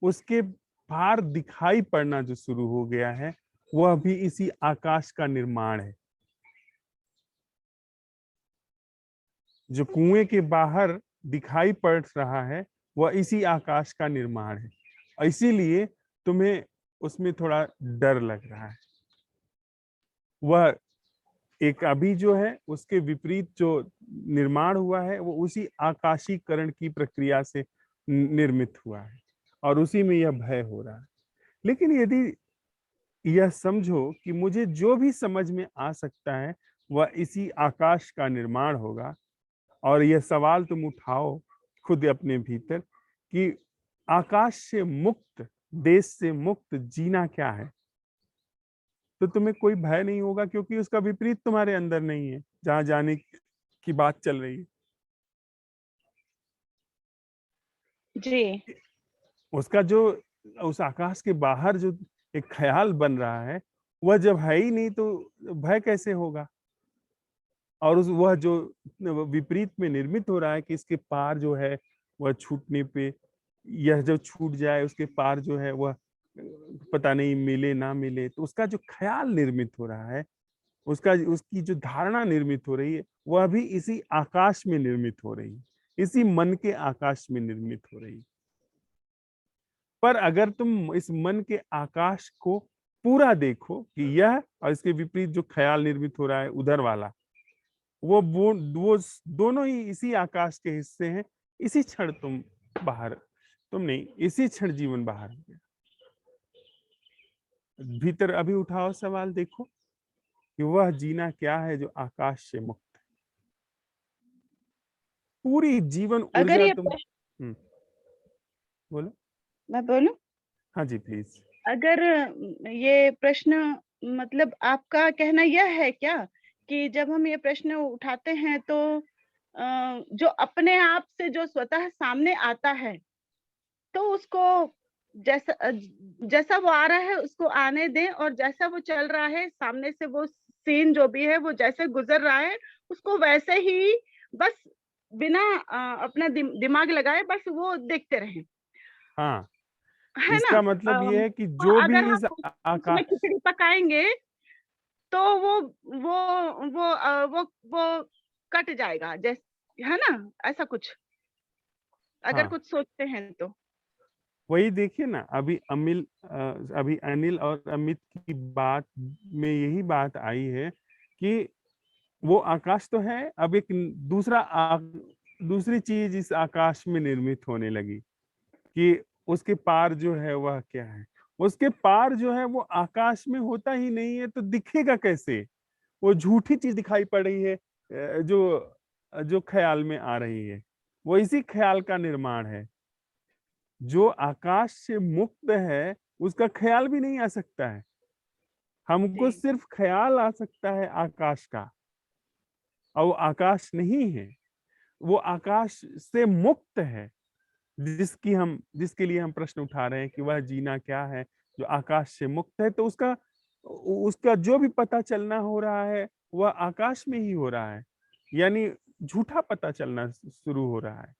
उसके पार दिखाई पड़ना जो शुरू हो गया है, वह भी इसी आकाश का निर्माण है। जो कुएं के बाहर दिखाई पड़ रहा है, वह इसी आकाश का निर्माण है, और इसीलिए तुम्हें उसमें थोड़ा डर लग रहा है। वह एक अभी जो है उसके विपरीत जो निर्माण हुआ है, वो उसी आकाशीकरण की प्रक्रिया से निर्मित हुआ है, और उसी में यह भय हो रहा है। लेकिन यदि यह समझो कि मुझे जो भी समझ में आ सकता है वह इसी आकाश का निर्माण होगा, और यह सवाल तुम उठाओ खुद अपने भीतर कि आकाश से मुक्त, देश से मुक्त जीना क्या है, तो तुम्हें कोई भय नहीं होगा, क्योंकि उसका विपरीत तुम्हारे अंदर नहीं है जहां जाने की बात चल रही है। जी। उसका जो उस आकाश के बाहर जो एक ख्याल बन रहा है, वह जब है ही नहीं तो भय कैसे होगा। और उस वह जो विपरीत में निर्मित हो रहा है कि इसके पार जो है वह छूटने पे, यह जो छूट जाए उसके पार जो है वह पता नहीं मिले ना मिले, तो उसका जो ख्याल निर्मित हो रहा है, उसका उसकी जो धारणा निर्मित हो रही है, वह भी इसी आकाश में निर्मित हो रही है, इसी मन के आकाश में निर्मित हो रही है। पर अगर तुम इस मन के आकाश को पूरा देखो कि यह और इसके विपरीत जो ख्याल निर्मित हो रहा है उधर वाला, वो दोनों ही इसी आकाश के हिस्से हैं। इसी क्षण तुम बाहर, तुम नहीं, इसी क्षण जीवन बाहर हो गया। भीतर अभी उठाओ सवाल, देखो कि वह जीना क्या है जो आकाश से मुक्त है। पूरी जीवन अगर ऊर्जा ये तुम बोलो। मैं बोलूं, हाँ जी प्लीज। अगर ये प्रश्न मतलब आपका कहना यह है क्या कि जब हम ये प्रश्न उठाते हैं तो जो अपने आप से जो स्वतः सामने आता है तो उसको जैसा वो आ रहा है उसको आने दें, और जैसा वो चल रहा है सामने से, वो सीन जो भी है वो जैसे गुजर रहा है उसको वैसे ही बस बिना अपना दिमाग लगाए बस वो देखते रहें, हाँ, है ना? इसका मतलब ये है कि और जो भी अगर इस हम उसमें आकाश, खिचड़ी पकाएंगे तो वो वो कट जाएगा, जैसे, है ना? ऐसा कुछ अगर हाँ कुछ सोचते हैं तो। वही देखिए ना, अभी अनिल और अमित की बात में यही बात आई है कि वो आकाश तो है, अब एक दूसरी चीज इस आकाश में निर्मित होने लगी कि उसके पार जो है वह क्या है। उसके पार जो है वो आकाश में होता ही नहीं है, तो दिखेगा कैसे? वो झूठी चीज दिखाई पड़ रही है, जो जो ख्याल में आ रही है, वो इसी ख्याल का निर्माण है। जो आकाश से मुक्त है उसका ख्याल भी नहीं आ सकता है। हमको जी सिर्फ ख्याल आ सकता है आकाश का, और वो आकाश नहीं है, वो आकाश से मुक्त है। जिसके लिए हम प्रश्न उठा रहे हैं कि वह जीना क्या है जो आकाश से मुक्त है, तो उसका उसका जो भी पता चलना हो रहा है वह आकाश में ही हो रहा है, यानी झूठा पता चलना शुरू हो रहा है।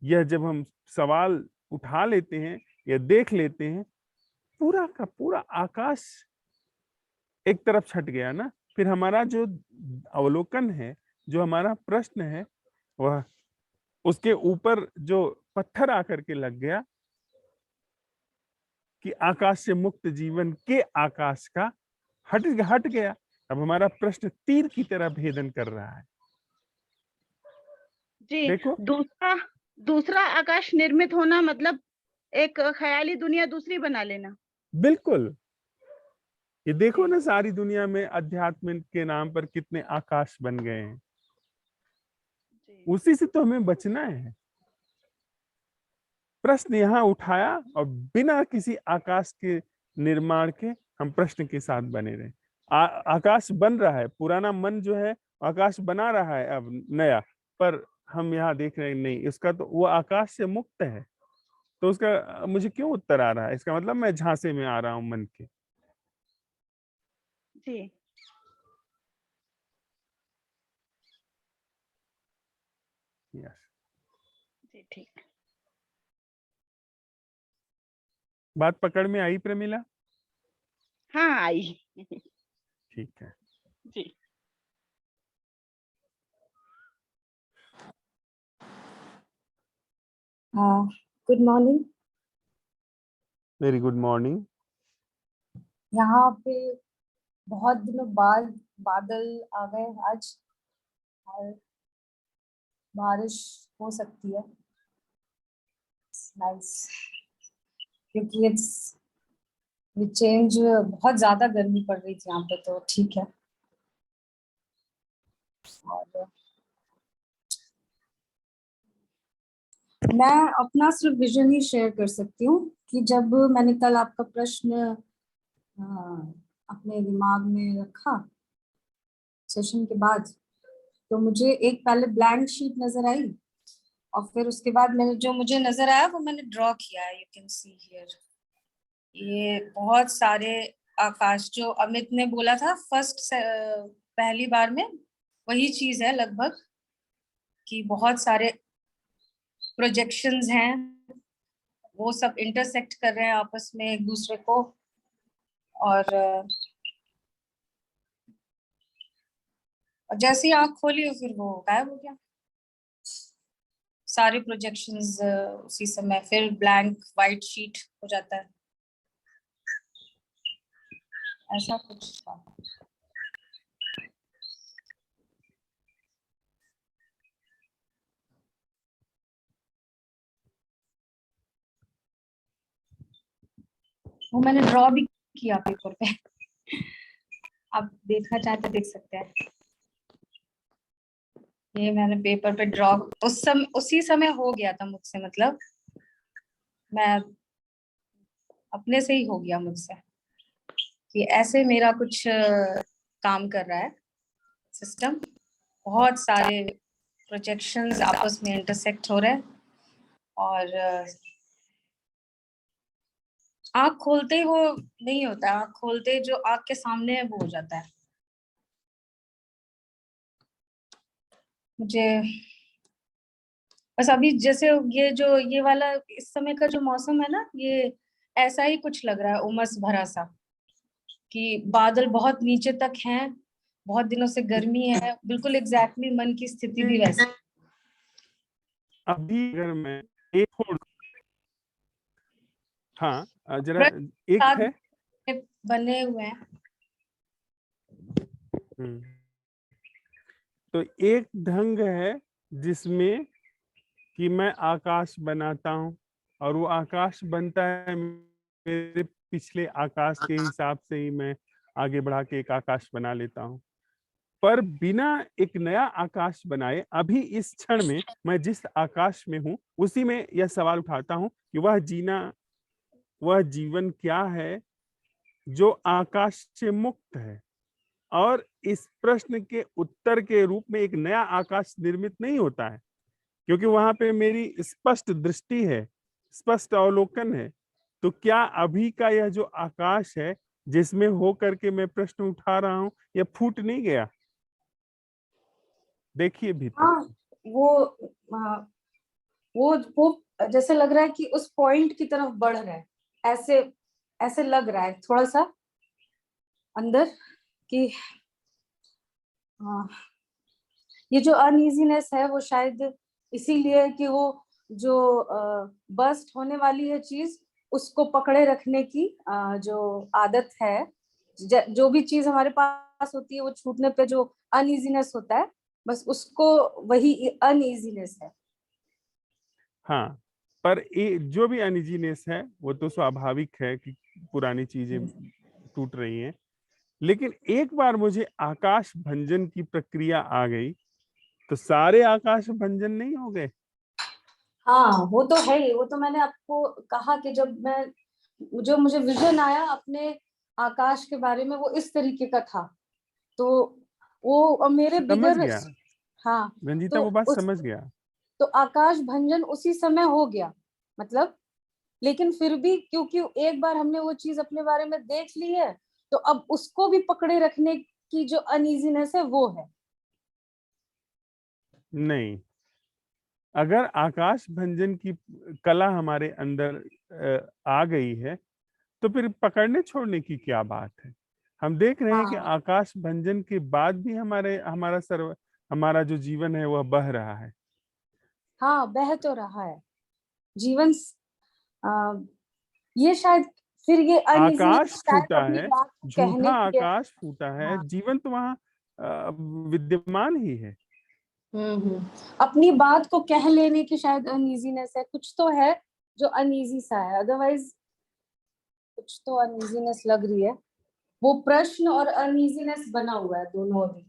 यह जब हम सवाल उठा लेते हैं या देख लेते हैं, पूरा का पूरा आकाश एक तरफ छट गया ना, फिर हमारा जो अवलोकन है, जो हमारा प्रश्न है, वह उसके ऊपर जो पत्थर आकर के लग गया कि आकाश से मुक्त जीवन के आकाश का हट हट गया। अब हमारा प्रश्न तीर की तरह भेदन कर रहा है। जी देखो, दूसरा दूसरा आकाश निर्मित होना मतलब एक ख्याली दुनिया दूसरी बना लेना। बिल्कुल, ये देखो जी ना, सारी दुनिया में अध्यात्म के नाम पर कितने आकाश बन गए हैं। जी उसी से तो हमें बचना है। प्रश्न यहाँ उठाया और बिना किसी आकाश के निर्माण के हम प्रश्न के साथ बने रहे। आकाश बन रहा है, पुराना मन जो है आकाश बना रहा है अब नया, पर हम यहाँ देख रहे हैं नहीं, इसका तो वो आकाश से मुक्त है, तो उसका मुझे क्यों उत्तर आ रहा है? इसका मतलब मैं झांसे में आ रहा हूँ मन के। जी यस, जी ठीक बात पकड़ में आई प्रमिला? हाँ आई। ठीक है। जी good morning. Very good morning. यहाँ पे बहुत दिनों बाद बादल आ गए आज, और बारिश हो सकती है। नाइस, क्योंकि ये चेंज, बहुत ज्यादा गर्मी पड़ रही थी यहाँ पे, तो ठीक है। और मैं अपना सिर्फ विजन ही शेयर कर सकती हूँ कि जब मैंने कल आपका प्रश्न अपने दिमाग में रखा सेशन के बाद, तो मुझे एक पहले ब्लैंक शीट नजर आई, और फिर उसके बाद मैंने जो मुझे नजर आया वो मैंने ड्रॉ किया है। यू कैन सी हियर, ये बहुत सारे आकाश जो अमित ने बोला था पहली बार में, वही चीज है लगभग, कि बहुत सारे प्रोजेक्शंस हैं, वो सब इंटरसेक्ट कर रहे हैं आपस में एक दूसरे को, और जैसे ही आंख खोली फिर वो गायब हो गया सारे प्रोजेक्शंस। उसी समय फिर ब्लैंक वाइट शीट हो जाता है, ऐसा कुछ था। वो मैंने ड्रॉ भी किया पेपर पे, आप देखना चाहे तो देख सकते हैं। ये मैंने पेपर पे ड्रॉ उसी समय हो गया था मुझसे, मतलब मैं अपने से ही हो गया मुझसे कि ऐसे मेरा कुछ काम कर रहा है सिस्टम। बहुत सारे प्रोजेक्शंस आपस में इंटरसेक्ट हो रहे हैं, और आंख खोलते ही वो नहीं होता, आंख खोलते ही जो आंख के सामने है वो हो जाता है। मुझे बस अभी जैसे ये वाला इस समय का जो मौसम है ना, ये ऐसा ही कुछ लग रहा है, उमस भरा सा, कि बादल बहुत नीचे तक हैं, बहुत दिनों से गर्मी है, बिल्कुल एग्जैक्टली मन की स्थिति भी वैसी। अभी अगर मैं एक हाँ जरा एक साथ है। बने हुए हैं। हम्म, तो एक ढंग है जिसमें कि मैं आकाश बनाता हूं और वो आकाश बनता है मेरे पिछले आकाश के हिसाब से ही मैं आगे बढ़ा के एक आकाश बना लेता हूं। पर बिना एक नया आकाश बनाए अभी इस क्षण में मैं जिस आकाश में हूं उसी में यह सवाल उठाता हूं कि वह जीवन क्या है जो आकाश से मुक्त है। और इस प्रश्न के उत्तर के रूप में एक नया आकाश निर्मित नहीं होता है, क्योंकि वहां पे मेरी स्पष्ट दृष्टि है, स्पष्ट अवलोकन है। तो क्या अभी का यह जो आकाश है जिसमें हो करके मैं प्रश्न उठा रहा हूं, यह फूट नहीं गया? देखिए भीतर। हाँ, वो वो जैसे लग रहा है कि उस पॉइंट की तरफ बढ़ रहा है, ऐसे ऐसे लग रहा है थोड़ा सा अंदर कि ये जो अनइजीनेस है वो शायद इसीलिए है कि वो जो बस्ट होने वाली है चीज उसको पकड़े रखने की जो आदत है, जो भी चीज हमारे पास होती है वो छूटने पे जो अनइजीनेस होता है, बस उसको वही अनइजीनेस है। हाँ, पर ये जो भी अनइजीनेस है वो तो स्वाभाविक है कि पुरानी चीजें टूट रही हैं। लेकिन एक बार मुझे आकाश भंजन की प्रक्रिया आ गई तो सारे आकाश भंजन नहीं हो गए। हाँ वो तो है ही, वो तो मैंने आपको कहा कि जो मुझे विजन आया अपने आकाश के बारे में वो इस तरीके का था, तो वो मेरे समझ बिगर, गया हाँ रंजीता, तो वो बात उस समझ गया। तो आकाश भंजन उसी समय हो गया मतलब, लेकिन फिर भी क्योंकि एक बार हमने वो चीज अपने बारे में देख ली है तो अब उसको भी पकड़े रखने की जो अनइजीनेस है वो है। नहीं, अगर आकाश भंजन की कला हमारे अंदर आ गई है तो फिर पकड़ने छोड़ने की क्या बात है? हम देख रहे हैं कि हाँ आकाश भंजन के बाद भी हमारा जो जीवन है वह बह रहा है। हाँ बह तो रहा है जीवन। आ, ये शायद फिर ये आकाश अनइजीनेस शायद फूटा अपनी है, बात को झूठा कहने की है। आकाश फूटा है, हाँ जीवन तो वहां विद्यमान ही है। अपनी बात को कह लेने की शायद अनइजीनेस है, कुछ तो है जो अनइजी सा है, अदरवाइज कुछ तो अनइजीनेस लग रही है। वो प्रश्न और अनइजीनेस बना हुआ है दोनों अभी।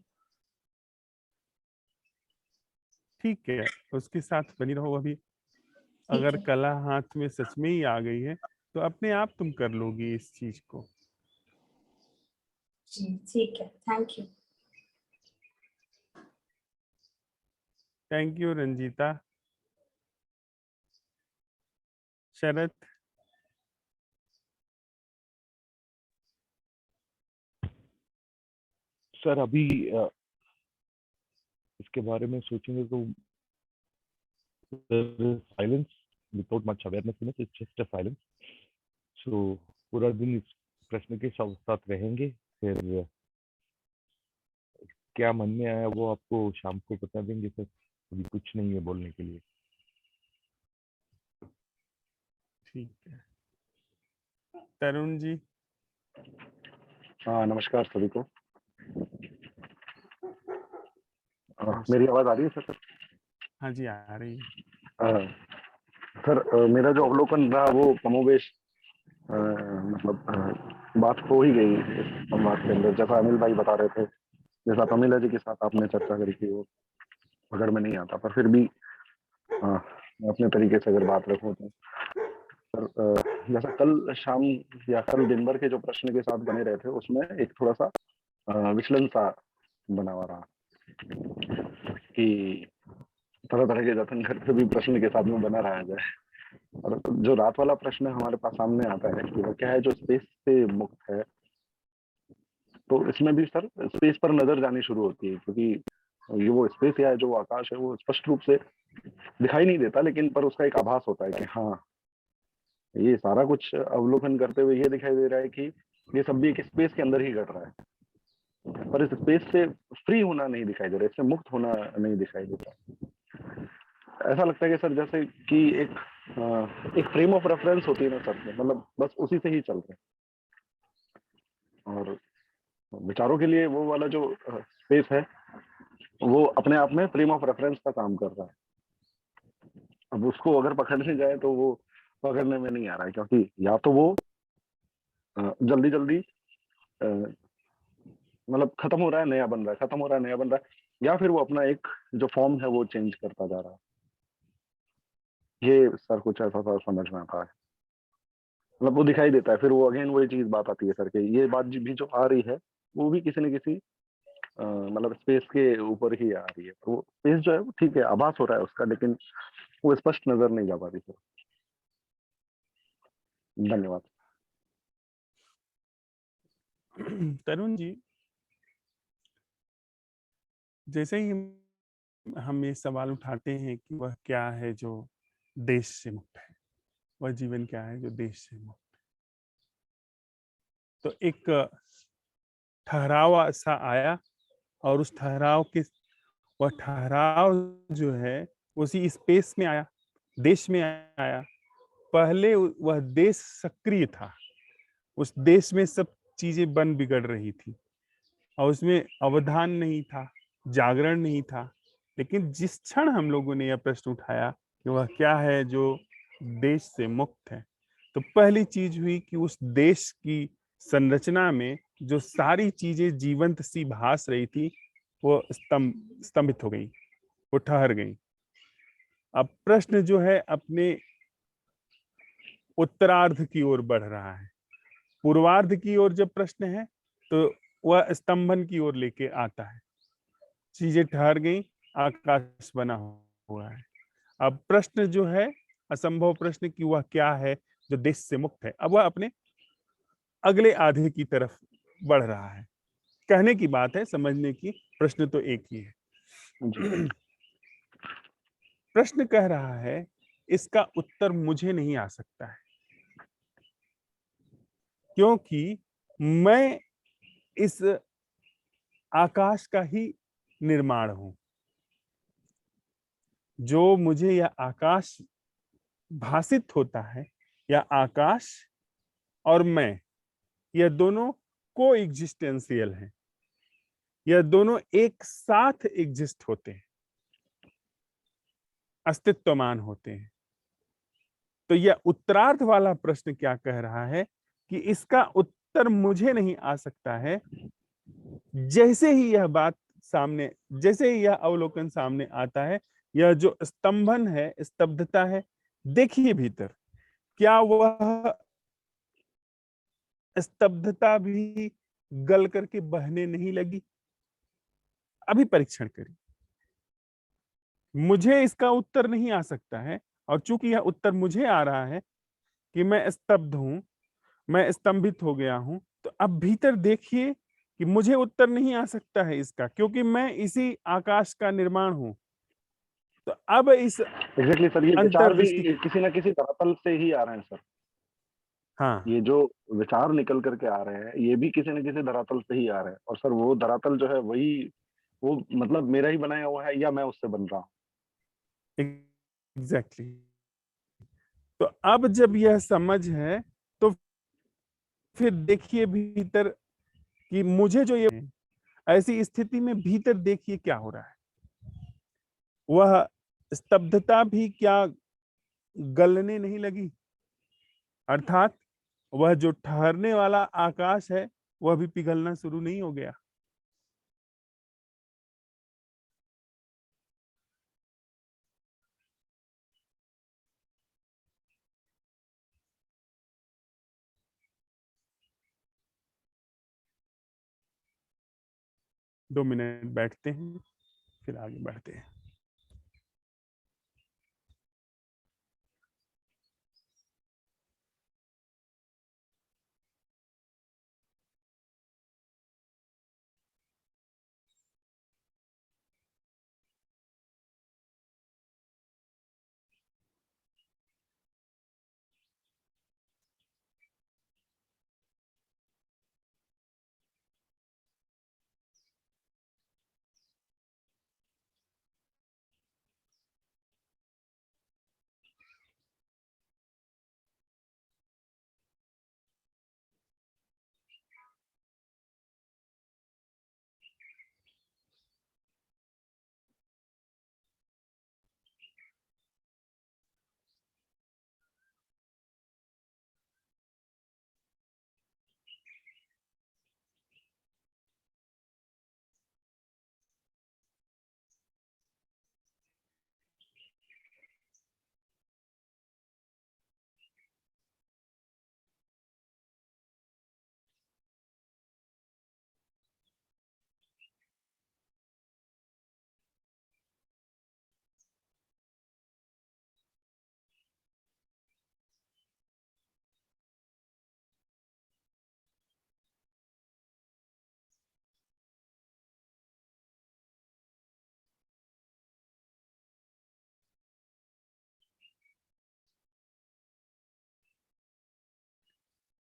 ठीक है, उसके साथ बनी रहो अभी। ठीक अगर है कला हाथ में सच में ही आ गई है तो अपने आप तुम कर लोगी इस चीज को। जी, ठीक है, thank you. Thank you Ranjita. Sharad. Sir अभी इसके बारे में सोचेंगे तो silence without much awareness in it, it's just a silence. So पूरा दिन इस प्रश्न के साथ रहेंगे, फिर क्या मन में आया वो आपको शाम को बता देंगे सर। अभी कुछ नहीं है बोलने के लिए। ठीक है, तरुण जी। हाँ नमस्कार सभी को। नमस्कार। मेरी आवाज आ रही है सर? हाँ जी, आ रही है। सर मेरा जो अवलोकन रहा वो कमोबेश मतलब बात हो ही गई इस संवाद के अंदर, जैसा अनिल भाई बता रहे थे, जैसा प्रमिला जी के साथ आपने चर्चा करी थी, वो पकड़ में नहीं आता। पर फिर भी मैं अपने तरीके से अगर बात रखूं तो सर जैसा कल शाम या कल दिन भर के जो प्रश्न के साथ बने रहे थे उसमें एक थोड़ा सा विचलन सा बना हुआ रहा कि तरह तरह के जतन करके भी प्रश्न के साथ में बना रहा जाए। और जो रात वाला प्रश्न हमारे पास सामने आता है कि वो क्या है जो स्पेस से मुक्त है, तो इसमें भी सर स्पेस पर नजर जानी शुरू होती है, क्योंकि ये वो स्पेस या जो आकाश है वो स्पष्ट रूप से दिखाई नहीं देता, लेकिन पर उसका एक आभास होता है कि हाँ ये सारा कुछ अवलोकन करते हुए ये दिखाई दे रहा है कि ये सब भी एक स्पेस के अंदर ही घट रहा है, पर इस स्पेस से फ्री होना नहीं दिखाई दे रहा, इससे मुक्त होना नहीं दिखाई देता। ऐसा लगता है कि सर जैसे कि एक एक फ्रेम ऑफ रेफरेंस होती है ना सर, मतलब बस उसी से ही चल रहे हैं। और विचारों के लिए वो वाला जो स्पेस है वो अपने आप में फ्रेम ऑफ रेफरेंस का काम कर रहा है। अब उसको अगर पकड़ने जाए तो वो पकड़ने में नहीं आ रहा है, क्योंकि या तो वो जल्दी जल्दी मतलब खत्म हो रहा है, नया बन रहा है, खत्म हो रहा है, नया बन रहा है, या फिर वो अपना एक जो फॉर्म है वो चेंज करता जा रहा है। ये सर कुछ ऐसा सा समझ में आता है, मतलब वो दिखाई देता है। फिर वो अगेन वही चीज बात आती है सर के, ये बात भी जो आ रही है वो भी किसी न किसी मतलब स्पेस के ऊपर ही आ रही है। तो वो स्पेस जो है वो ठीक है, आभास हो रहा है उसका, लेकिन वो स्पष्ट नजर नहीं जा पा रही सर। धन्यवाद। तरुण जी, जैसे ही हम ये सवाल उठाते हैं कि वह क्या है जो देश से मुक्त है, वह जीवन क्या है जो देश से मुक्त, तो एक ठहराव सा आया, और उस ठहराव के वह ठहराव जो है उसी स्पेस में आया, देश में आया। पहले वह देश सक्रिय था, उस देश में सब चीजें बन बिगड़ रही थी और उसमें अवधान नहीं था, जागरण नहीं था। लेकिन जिस क्षण हम लोगों ने यह प्रश्न उठाया कि वह क्या है जो देश से मुक्त है, तो पहली चीज हुई कि उस देश की संरचना में जो सारी चीजें जीवंत सी भास रही थी वो स्तंभित हो गई, वो ठहर गई। अब प्रश्न जो है अपने उत्तरार्ध की ओर बढ़ रहा है। पूर्वार्ध की ओर जब प्रश्न है तो वह स्तंभन की ओर लेके आता है, चीजें ठहर गई, आकाश बना हुआ है। अब प्रश्न जो है असंभव प्रश्न कि वह क्या है जो देश से मुक्त है, अब वह अपने अगले आधे की तरफ बढ़ रहा है। कहने की बात है, समझने की, प्रश्न तो एक ही है। जी प्रश्न कह रहा है इसका उत्तर मुझे नहीं आ सकता है, क्योंकि मैं इस आकाश का ही निर्माण हूं। जो मुझे यह आकाश भासित होता है, या आकाश और मैं, यह दोनों को एग्जिस्टेंशियल है, यह दोनों एक साथ एग्जिस्ट होते हैं, अस्तित्वमान होते हैं। तो यह उत्तरार्ध वाला प्रश्न क्या कह रहा है कि इसका उत्तर मुझे नहीं आ सकता है। जैसे ही यह बात सामने, जैसे ही यह अवलोकन सामने आता है, यह जो स्तंभन है, स्तब्धता है, देखिए भीतर, क्या वह स्तब्धता भी गल करके बहने नहीं लगी? अभी परीक्षण करिए। मुझे इसका उत्तर नहीं आ सकता है, और चूंकि यह उत्तर मुझे आ रहा है कि मैं स्तब्ध हूं, मैं स्तंभित हो गया हूं, तो अब भीतर देखिए कि मुझे उत्तर नहीं आ सकता है इसका, क्योंकि मैं इसी आकाश का निर्माण हूं। तो अब इस एग्जैक्टली सर, ये विचार भी अंतर्दृष्टि, किसी ना किसी धरातल से ही आ रहे हैं सर। हाँ, ये जो विचार निकल करके आ रहे हैं ये भी किसी न किसी धरातल से ही आ रहे हैं, और सर वो धरातल जो है वही, वो मतलब मेरा ही बनाया हुआ है या मैं उससे बन रहा हूँ। एग्जैक्टली। तो अब जब यह समझ है, तो फिर देखिए भीतर कि मुझे जो ये, ऐसी स्थिति में भीतर देखिए क्या हो रहा है। वह स्तब्धता भी क्या गलने नहीं लगी, अर्थात वह जो ठहरने वाला आकाश है वह भी पिघलना शुरू नहीं हो गया। दो मिनट बैठते हैं, फिर आगे बढ़ते हैं।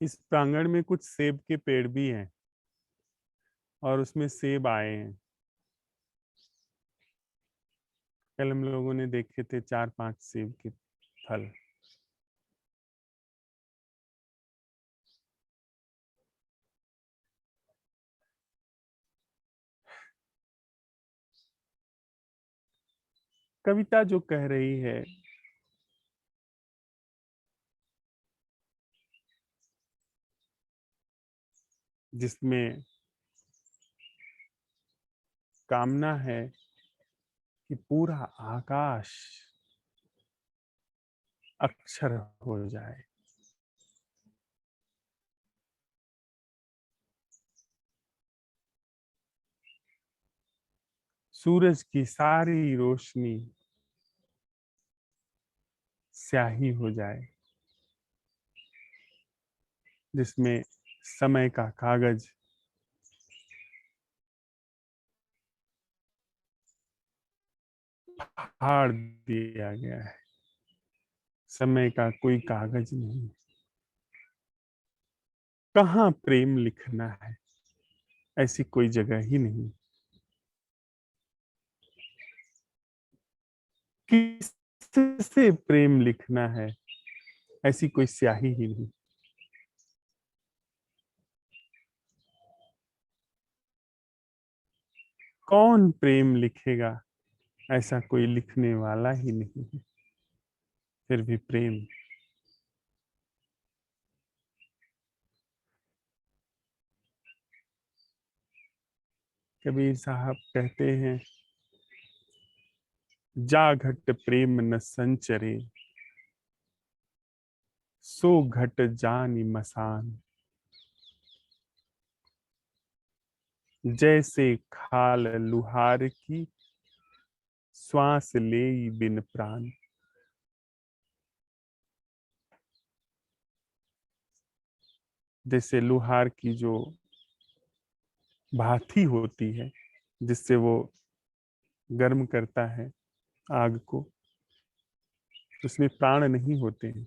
इस प्रांगण में कुछ सेब के पेड़ भी हैं और उसमें सेब आए हैं। कल हम लोगों ने देखे थे 4-5 सेब के फल। कविता जो कह रही है जिसमें कामना है कि पूरा आकाश अक्षर हो जाए, सूरज की सारी रोशनी स्याही हो जाए, जिसमें समय का कागज फाड़ दिया गया है, समय का कोई कागज नहीं। कहाँ प्रेम लिखना है, ऐसी कोई जगह ही नहीं। किससे प्रेम लिखना है, ऐसी कोई स्याही ही नहीं। कौन प्रेम लिखेगा, ऐसा कोई लिखने वाला ही नहीं है। फिर भी प्रेम कबीर साहब कहते हैं, जा घट प्रेम न संचरे, सो घट जानि मसान। जैसे खाल लुहार की, श्वास लेई बिन प्राण। जैसे लुहार की जो भाथी होती है, जिससे वो गर्म करता है आग को, उसमें प्राण नहीं होते हैं,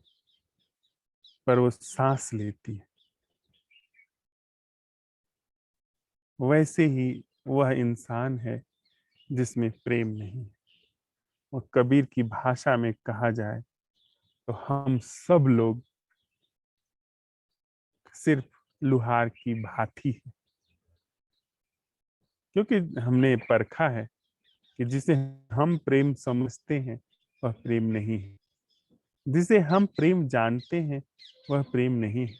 पर वो सांस लेती है। वैसे ही वह इंसान है जिसमें प्रेम नहीं है। और कबीर की भाषा में कहा जाए तो हम सब लोग सिर्फ लुहार की भांति है, क्योंकि हमने परखा है कि जिसे हम प्रेम समझते हैं वह प्रेम नहीं है, जिसे हम प्रेम जानते हैं वह प्रेम नहीं है।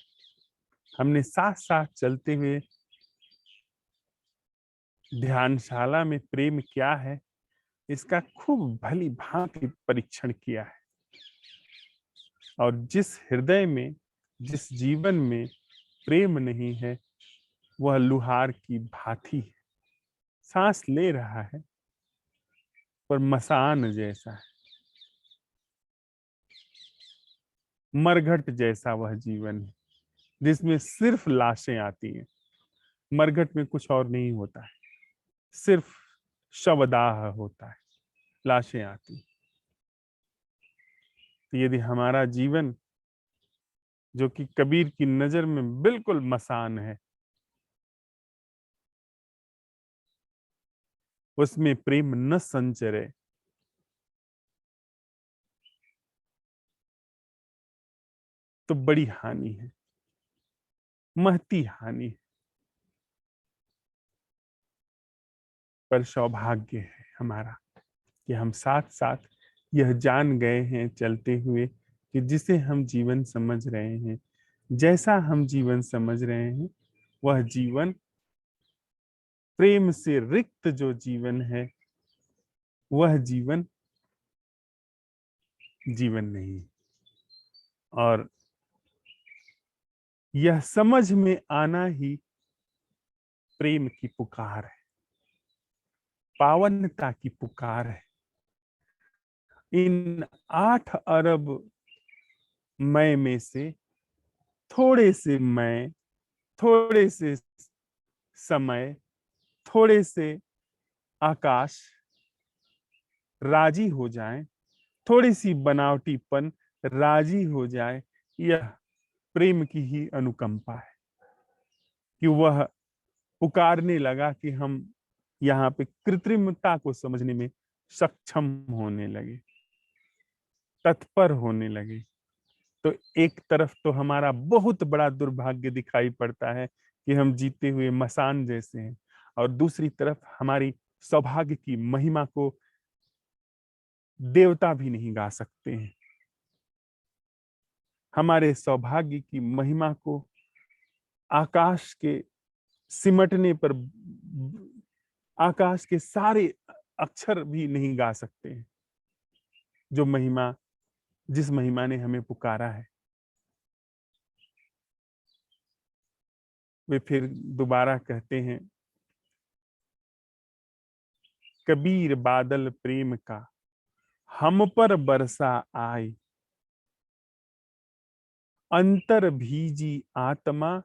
हमने साथ साथ चलते हुए ध्यानशाला में प्रेम क्या है इसका खूब भली भांति परीक्षण किया है। और जिस हृदय में, जिस जीवन में प्रेम नहीं है, वह लुहार की भांति है। सांस ले रहा है पर मसान जैसा है, मरघट जैसा वह जीवन है जिसमें सिर्फ लाशें आती हैं। मरघट में कुछ और नहीं होता है, सिर्फ शवदाह होता है, लाशें आती हैं। तो यदि हमारा जीवन, जो कि कबीर की नजर में बिल्कुल मसान है, उसमें प्रेम न संचरे, तो बड़ी हानि है, महती हानि है। पर सौभाग्य है हमारा कि हम साथ साथ यह जान गए हैं चलते हुए कि जिसे हम जीवन समझ रहे हैं, जैसा हम जीवन समझ रहे हैं, वह जीवन प्रेम से रिक्त जो जीवन है, वह जीवन जीवन नहीं। और यह समझ में आना ही प्रेम की पुकार है, पावनता की पुकार है। इन 8 अरब मैं में से थोड़े से मैं, थोड़े से समय, थोड़े से आकाश राजी हो जाएं, थोड़ी सी बनावटीपन राजी हो जाए, यह प्रेम की ही अनुकंपा है कि वह पुकारने लगा कि हम यहाँ पे कृत्रिमता को समझने में सक्षम होने लगे, तत्पर होने लगे। तो एक तरफ तो हमारा बहुत बड़ा दुर्भाग्य दिखाई पड़ता है कि हम जीते हुए मसान जैसे हैं, और दूसरी तरफ हमारी सौभाग्य की महिमा को देवता भी नहीं गा सकते हैं। हमारे सौभाग्य की महिमा को आकाश के सिमटने पर आकाश के सारे अक्षर भी नहीं गा सकते हैं, जो महिमा, जिस महिमा ने हमें पुकारा है। वे फिर दोबारा कहते हैं, कबीर बादल प्रेम का हम पर बरसा आए, अंतर भीजी आत्मा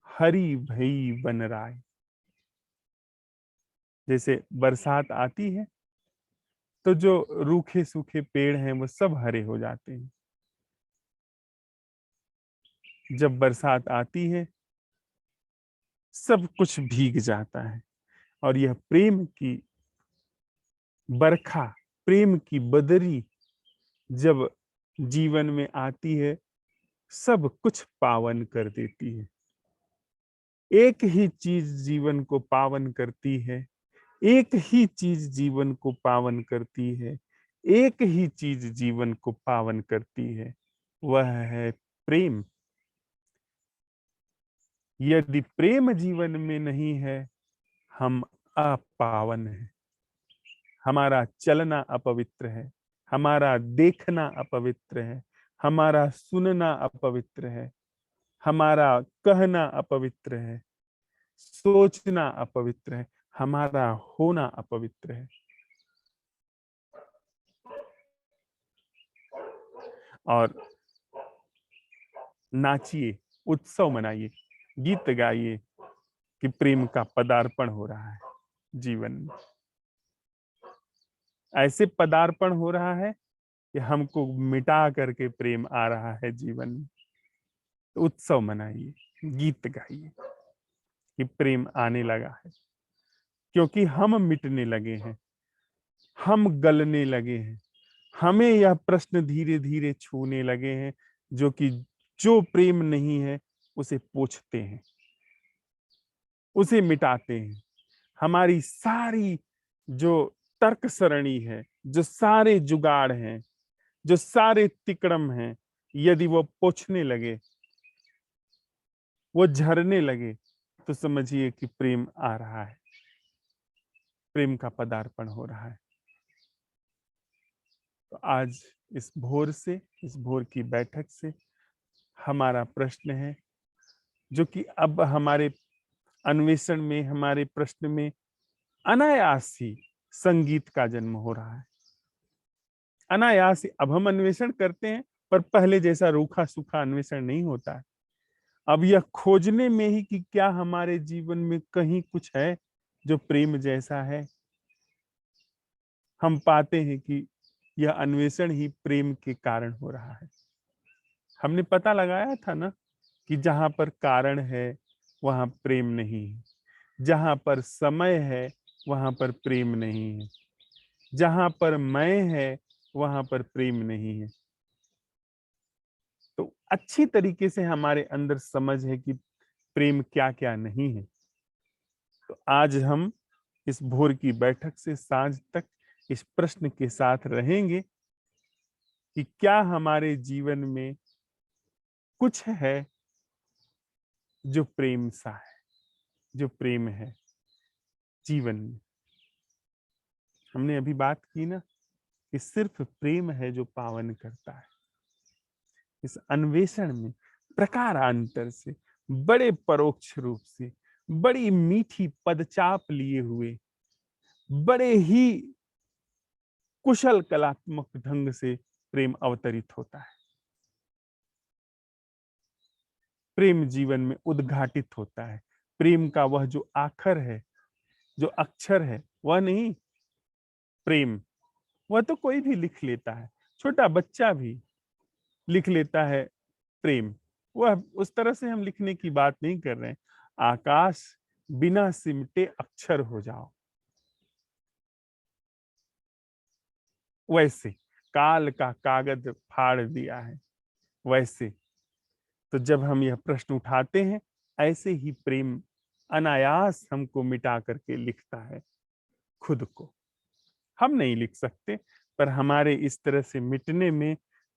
हरि भई बन राय। जैसे बरसात आती है तो जो रूखे सूखे पेड़ हैं वो सब हरे हो जाते हैं। जब बरसात आती है सब कुछ भीग जाता है, और यह प्रेम की बरखा, प्रेम की बदरी जब जीवन में आती है, सब कुछ पावन कर देती है। एक ही चीज जीवन को पावन करती है, एक ही चीज जीवन को पावन करती है, एक ही चीज जीवन को पावन करती है, वह है प्रेम। यदि प्रेम जीवन में नहीं है, हम अपावन हैं। हमारा चलना अपवित्र है, हमारा देखना अपवित्र है, हमारा सुनना अपवित्र है, हमारा कहना अपवित्र है, सोचना अपवित्र है, हमारा होना अपवित्र है। और नाचिए, उत्सव मनाइए, गीत गाइए कि प्रेम का पदार्पण हो रहा है जीवन में। ऐसे पदार्पण हो रहा है कि हमको मिटा करके प्रेम आ रहा है जीवन में। तो उत्सव मनाइए, गीत गाइए कि प्रेम आने लगा है, क्योंकि हम मिटने लगे हैं, हम गलने लगे हैं। हमें यह प्रश्न धीरे धीरे छूने लगे हैं, जो प्रेम नहीं है उसे पोंछते हैं, उसे मिटाते हैं। हमारी सारी जो तर्क सरणी है, जो सारे जुगाड़ हैं, जो सारे तिकड़म हैं, यदि वो पोंछने लगे, वो झरने लगे, तो समझिए कि प्रेम आ रहा है, प्रेम का पदार्पण हो रहा है। तो आज इस भोर की बैठक से हमारा प्रश्न है, जो कि अब हमारे अन्वेषण में, हमारे प्रश्न में अनायास ही संगीत का जन्म हो रहा है। अनायास ही अब हम अन्वेषण करते हैं, पर पहले जैसा रूखा सूखा अन्वेषण नहीं होता है। अब यह खोजने में ही कि क्या हमारे जीवन में कहीं कुछ है जो प्रेम जैसा है, हम पाते हैं कि यह अन्वेषण ही प्रेम के कारण हो रहा है। हमने पता लगाया था ना कि जहां पर कारण है वहां प्रेम नहीं है, जहां पर समय है वहां पर प्रेम नहीं है, जहां पर मैं है वहां पर प्रेम नहीं है। तो अच्छी तरीके से हमारे अंदर समझ है कि प्रेम क्या क्या नहीं है। तो आज हम इस भोर की बैठक से सांझ तक इस प्रश्न के साथ रहेंगे कि क्या हमारे जीवन में कुछ है जो प्रेम सा है, जो प्रेम है जीवन में। हमने अभी बात की ना कि सिर्फ प्रेम है जो पावन करता है। इस अन्वेषण में प्रकारांतर से, बड़े परोक्ष रूप से, बड़ी मीठी पदचाप लिए हुए, बड़े ही कुशल कलात्मक ढंग से प्रेम अवतरित होता है। प्रेम जीवन में उद्घाटित होता है। प्रेम का वह जो आखर है, जो अक्षर है, वह नहीं प्रेम, वह तो कोई भी लिख लेता है, छोटा बच्चा भी लिख लेता है प्रेम, वह उस तरह से हम लिखने की बात नहीं कर रहे हैं। आकाश बिना सिमटे अक्षर हो जाओ, वैसे काल का कागज फाड़ दिया है वैसे। तो जब हम यह प्रश्न उठाते हैं, ऐसे ही प्रेम अनायास हमको मिटा करके लिखता है खुद को। हम नहीं लिख सकते, पर हमारे इस तरह से मिटने में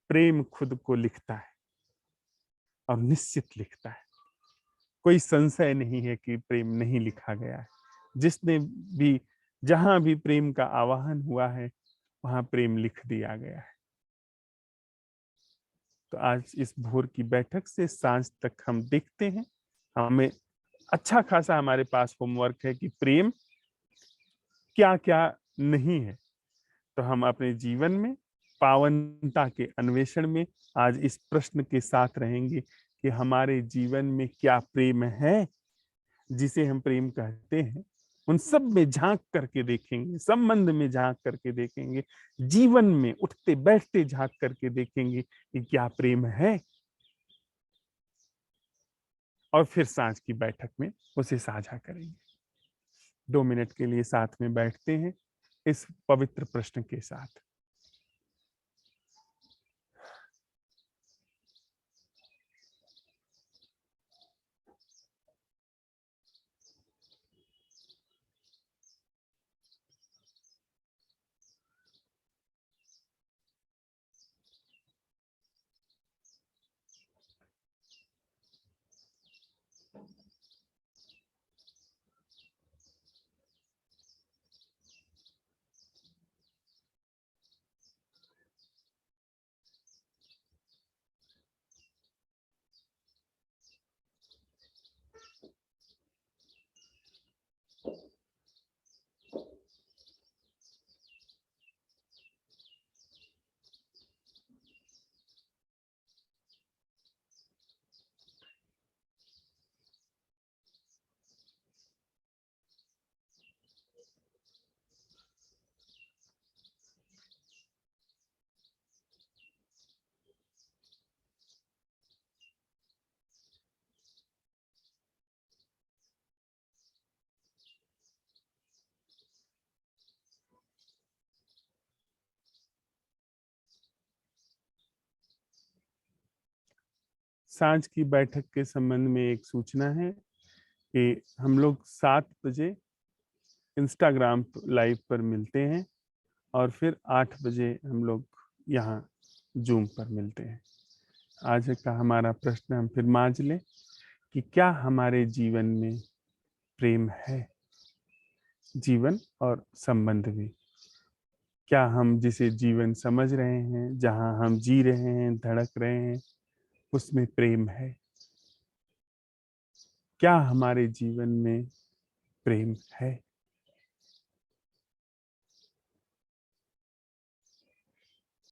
प्रेम खुद को लिखता है, और निश्चित लिखता है। कोई संशय नहीं है कि प्रेम नहीं लिखा गया है। जिसने भी, जहां भी प्रेम का आवाहन हुआ है, वहां प्रेम लिख दिया गया है। तो आज इस भोर की बैठक से सांझ तक हम देखते हैं, हमें अच्छा खासा हमारे पास होमवर्क है कि प्रेम क्या क्या नहीं है। तो हम अपने जीवन में पावनता के अन्वेषण में आज इस प्रश्न के साथ रहेंगे कि हमारे जीवन में क्या प्रेम है, जिसे हम प्रेम कहते हैं। उन सब में झांक करके देखेंगे, संबंध में झांक करके देखेंगे, जीवन में उठते बैठते झांक करके देखेंगे कि क्या प्रेम है, और फिर सांझ की बैठक में उसे साझा करेंगे। 2 मिनट के लिए साथ में बैठते हैं इस पवित्र प्रश्न के साथ। सांझ की बैठक के संबंध में एक सूचना है कि हम लोग 7 बजे इंस्टाग्राम लाइव पर मिलते हैं, और फिर 8 बजे हम लोग यहाँ जूम पर मिलते हैं। आज का हमारा प्रश्न हम फिर मांझ लें कि क्या हमारे जीवन में प्रेम है, जीवन और संबंध भी। क्या हम जिसे जीवन समझ रहे हैं, जहां हम जी रहे हैं, धड़क रहे हैं, उसमें प्रेम है? क्या हमारे जीवन में प्रेम है?